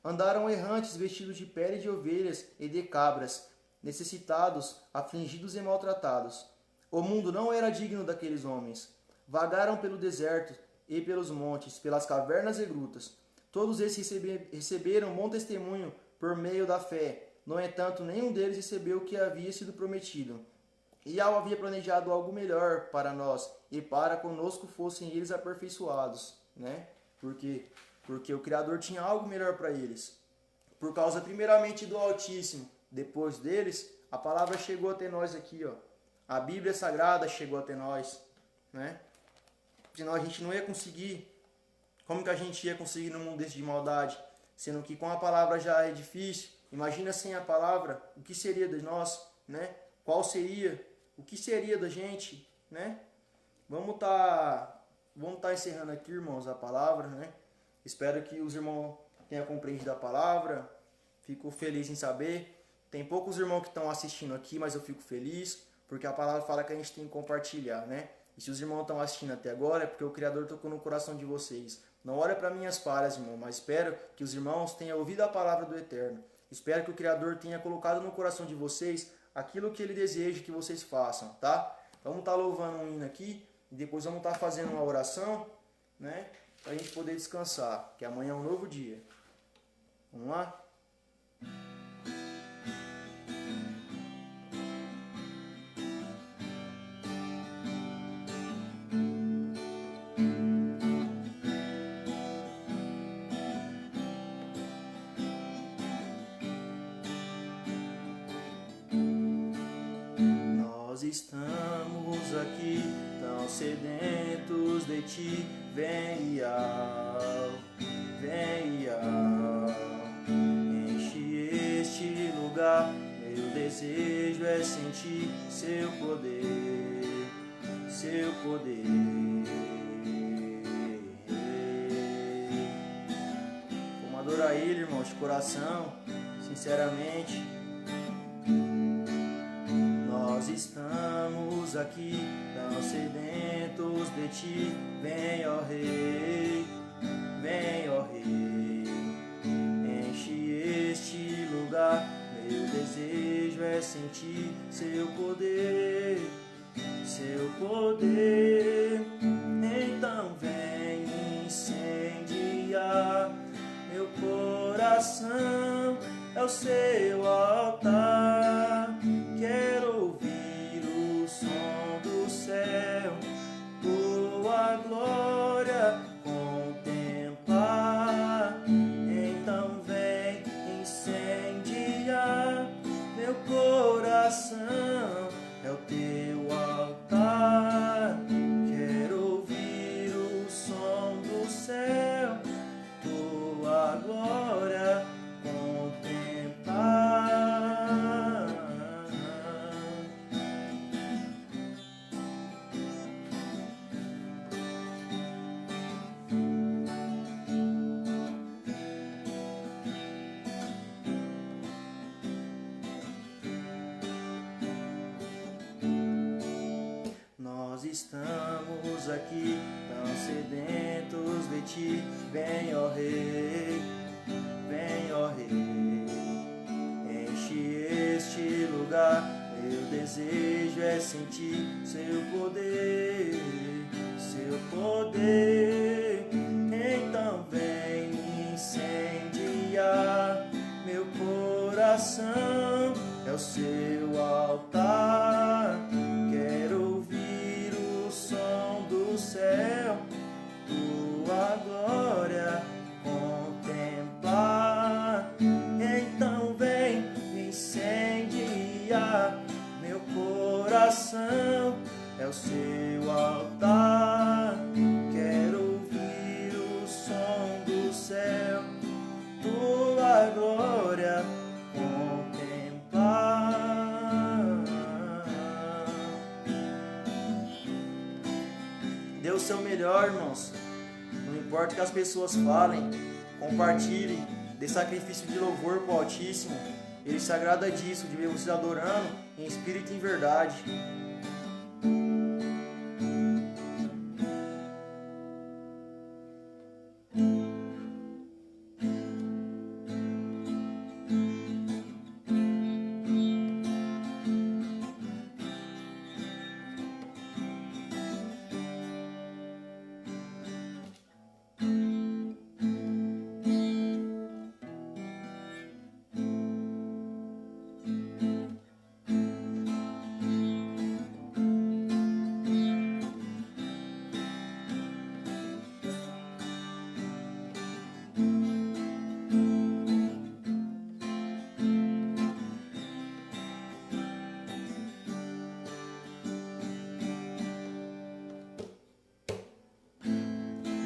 Andaram errantes vestidos de pele de ovelhas e de cabras, necessitados, afligidos e maltratados. O mundo não era digno daqueles homens. Vagaram pelo deserto e pelos montes, pelas cavernas e grutas. Todos esses receberam bom testemunho por meio da fé. No entanto, nenhum deles recebeu o que havia sido prometido. E Yahweh havia planejado algo melhor para nós, e para conosco fossem eles aperfeiçoados, né? Porque o Criador tinha algo melhor para eles. Por causa primeiramente do Altíssimo, depois deles, a palavra chegou até nós aqui, ó. A Bíblia Sagrada chegou até nós, né? Senão a gente não ia conseguir. Como que a gente ia conseguir num mundo desse de maldade? Sendo que com a palavra já é difícil. Imagina sem a palavra, o que seria de nós, né? Qual seria, o que seria da gente, né? Vamos tá encerrando aqui, irmãos, a palavra, né? Espero que os irmãos tenham compreendido a palavra. Fico feliz em saber. Tem poucos irmãos que estão assistindo aqui, mas eu fico feliz, porque a palavra fala que a gente tem que compartilhar, né? E se os irmãos estão assistindo até agora, é porque o Criador tocou no coração de vocês. Não olha para minhas falhas, irmão, mas espero que os irmãos tenham ouvido a palavra do Eterno. Espero que o Criador tenha colocado no coração de vocês aquilo que Ele deseja que vocês façam, tá? Vamos estar louvando um hino aqui e depois vamos estar fazendo uma oração, né? Para a gente poder descansar, que amanhã é um novo dia. Vamos lá? Nós estamos aqui tão sedentos de ti, vem enche este lugar, meu desejo é sentir seu poder, seu poder. Vamos adorar Ele, irmãos, de coração, sinceramente. Nós estamos aqui, tão sedentos de ti, vem, ó Rei, enche este lugar, meu desejo é sentir seu poder, então vem incendiar meu coração, é o seu altar. Quero ouvir o som do céu, tua glória contemplar. Então vem incendiar meu coração, é o teu altar. Quero ouvir o som do céu, tua glória contemplar. Nós estamos aqui tão sedentos de ti, vem, ó Rei, enche este lugar, meu desejo é sentir seu poder, então vem incendiar meu coração, é o seu altar. Quero ouvir o som do céu, tua glória contemplar. Então vem incendiar meu coração, é o seu altar. Quero ouvir o som do céu, tua glória contemplar. seu melhor, irmãos. Não importa o que as pessoas falem, compartilhe, dê sacrifício de louvor para o Altíssimo. Ele se agrada disso, de ver vocês adorando em espírito e em verdade.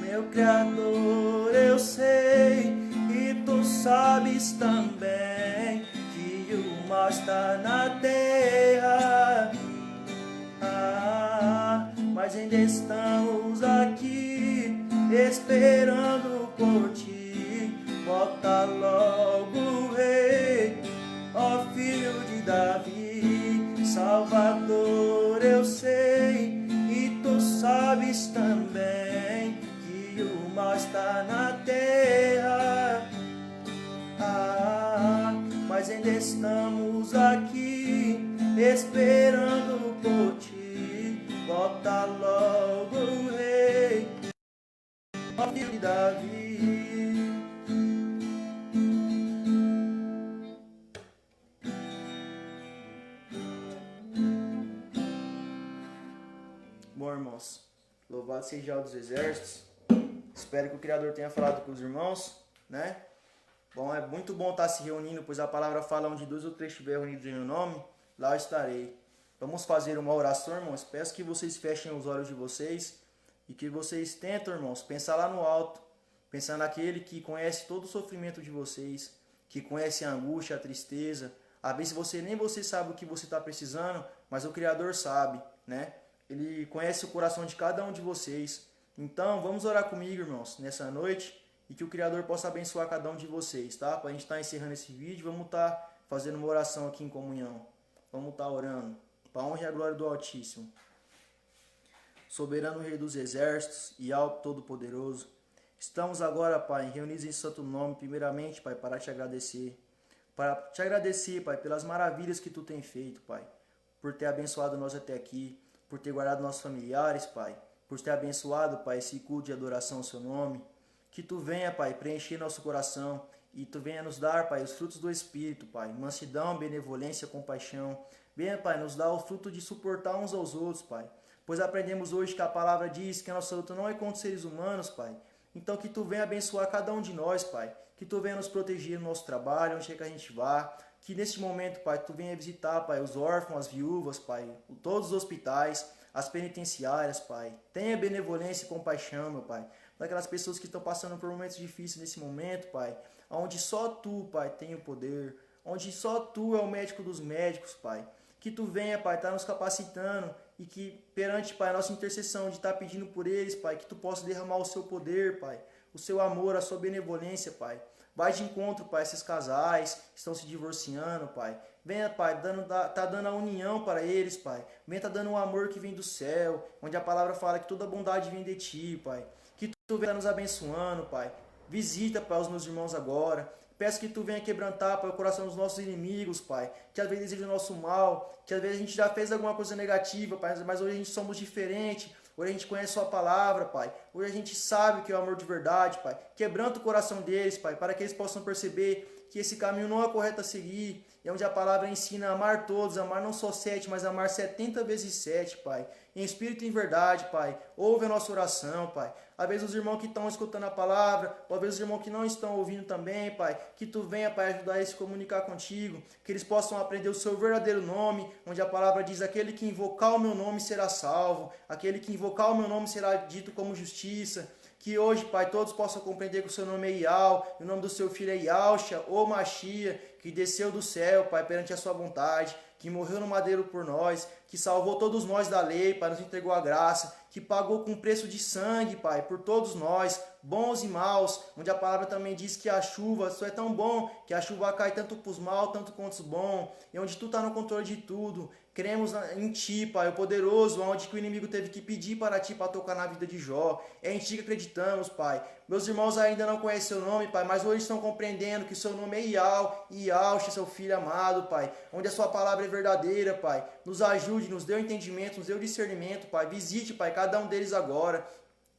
Meu Criador, eu sei, e tu sabes também que o mal está na terra. Mas ainda estamos aqui esperando por ti. Volta logo, Rei, ó Filho de Davi. Salvador, eu sei, e tu sabes também que o mal está na terra. Mas ainda estamos aqui esperando por ti. Volta logo, Rei, ó Filho de Davi. Bom, irmãos, louvado seja o dos exércitos. Espero que o Criador tenha falado com os irmãos, né? Bom, é muito bom estar se reunindo, pois a palavra fala: onde 2 ou 3 estiverem reunidos em meu nome, lá eu estarei. Vamos fazer uma oração, irmãos. Peço que vocês fechem os olhos de vocês e que vocês tentem, irmãos, pensar lá no alto, pensar naquele que conhece todo o sofrimento de vocês, que conhece a angústia, a tristeza. Às vezes nem você sabe o que você está precisando, mas o Criador sabe, né? Ele conhece o coração de cada um de vocês. Então, vamos orar comigo, irmãos, nessa noite, e que o Criador possa abençoar cada um de vocês, tá? Para a gente estar encerrando esse vídeo, vamos estar fazendo uma oração aqui em comunhão. Vamos estar orando, para a honra e a glória do Altíssimo. Soberano Rei dos Exércitos e Alto Todo-Poderoso, estamos agora, Pai, reunidos em Santo Nome, primeiramente, Pai, para te agradecer. Para te agradecer, Pai, pelas maravilhas que Tu tem feito, Pai, por ter abençoado nós até aqui, por ter guardado nossos familiares, Pai, por ter abençoado, Pai, esse culto de adoração ao Seu nome. Que Tu venha, Pai, preencher nosso coração e Tu venha nos dar, Pai, os frutos do Espírito, Pai, mansidão, benevolência, compaixão. Venha, Pai, nos dar o fruto de suportar uns aos outros, Pai, pois aprendemos hoje que a palavra diz que a nossa luta não é contra os seres humanos, Pai. Então que Tu venha abençoar cada um de nós, Pai, que Tu venha nos proteger no nosso trabalho, onde quer que a gente vá, que neste momento, Pai, Tu venha visitar, Pai, os órfãos, as viúvas, Pai, todos os hospitais, as penitenciárias, Pai. Tenha benevolência e compaixão, meu Pai, daquelas pessoas que estão passando por momentos difíceis nesse momento, Pai, onde só Tu, Pai, tem o poder, onde só Tu é o médico dos médicos, Pai. Que Tu venha, Pai, estar nos capacitando e que perante, Pai, a nossa intercessão de estar pedindo por eles, Pai, que Tu possa derramar o Seu poder, Pai, o Seu amor, a Sua benevolência, Pai. Vai de encontro, Pai, esses casais que estão se divorciando, Pai. Venha, Pai, tá dando a união para eles, Pai. Venha, tá dando um amor que vem do céu, onde a palavra fala que toda bondade vem de Ti, Pai. Que Tu venha nos abençoando, Pai. Visita, Pai, os meus irmãos agora. Peço que Tu venha quebrantar, Pai, o coração dos nossos inimigos, Pai. Que às vezes desejam o nosso mal, que às vezes a gente já fez alguma coisa negativa, Pai, mas hoje a gente somos diferentes. Hoje a gente conhece Sua palavra, Pai. Hoje a gente sabe o que é o amor de verdade, Pai. Quebranta o coração deles, Pai, para que eles possam perceber que esse caminho não é correto a seguir. É onde a palavra ensina a amar todos, amar não só 7, mas amar 70 vezes 7, Pai. Em espírito e em verdade, Pai. Ouve a nossa oração, Pai. Às vezes os irmãos que estão escutando a palavra, ou às vezes os irmãos que não estão ouvindo também, Pai, que Tu venha, Pai, ajudar eles a se comunicar contigo, que eles possam aprender o Seu verdadeiro nome, onde a palavra diz: aquele que invocar o meu nome será salvo, aquele que invocar o meu nome será dito como justiça. Que hoje, Pai, todos possam compreender que o Seu nome é Ial, e o nome do Seu Filho é Ialxa, ou Machia, que desceu do céu, Pai, perante a sua vontade, que morreu no madeiro por nós, que salvou todos nós da lei, Pai, nos entregou a graça, que pagou com preço de sangue, Pai, por todos nós, bons e maus, onde a palavra também diz que a chuva, isso é tão bom, que a chuva cai tanto para os maus, tanto quanto os bons, e onde Tu está no controle de tudo. Cremos em Ti, Pai, o poderoso, onde que o inimigo teve que pedir para Ti para tocar na vida de Jó. É em Ti que acreditamos, Pai. Meus irmãos ainda não conhecem Seu nome, Pai, mas hoje estão compreendendo que Seu nome é Ial, Iaush, Seu Filho amado, Pai, onde a Sua palavra é verdadeira, Pai. Nos ajude, nos dê o entendimento, nos dê o discernimento, Pai. Visite, Pai, cada um deles agora.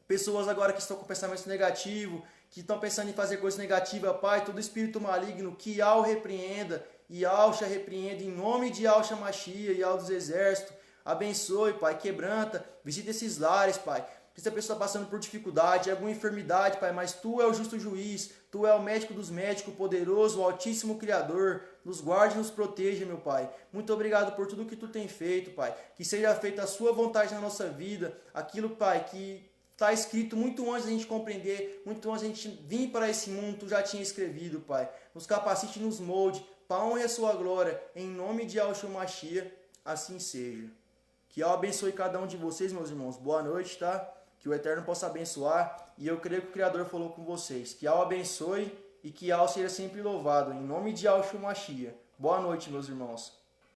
Pessoas agora que estão com pensamento negativo, que estão pensando em fazer coisas negativas, Pai, todo espírito maligno, que Ial repreenda, Iauxa repreenda, em nome de Iauxa Machia, Ial dos exércitos, abençoe, Pai, quebranta, visita esses lares, Pai. Se a pessoa está passando por dificuldade, alguma enfermidade, Pai, mas Tu é o justo juiz, Tu é o médico dos médicos, o poderoso, o altíssimo Criador. Nos guarde e nos proteja, meu Pai. Muito obrigado por tudo que Tu tem feito, Pai. Que seja feita a Sua vontade na nossa vida. Aquilo, Pai, que está escrito muito antes da gente compreender, muito antes da gente vir para esse mundo, Tu já tinha escrevido, Pai. Nos capacite e nos molde, para a honra e a Sua glória. Em nome de Yahshua Mashiach, assim seja. Que eu abençoe cada um de vocês, meus irmãos. Boa noite, tá? Que o Eterno possa abençoar. E eu creio que o Criador falou com vocês. Que Yahweh abençoe e que Yahweh seja sempre louvado. Em nome de Yahshua Mashiach. Boa noite, meus irmãos.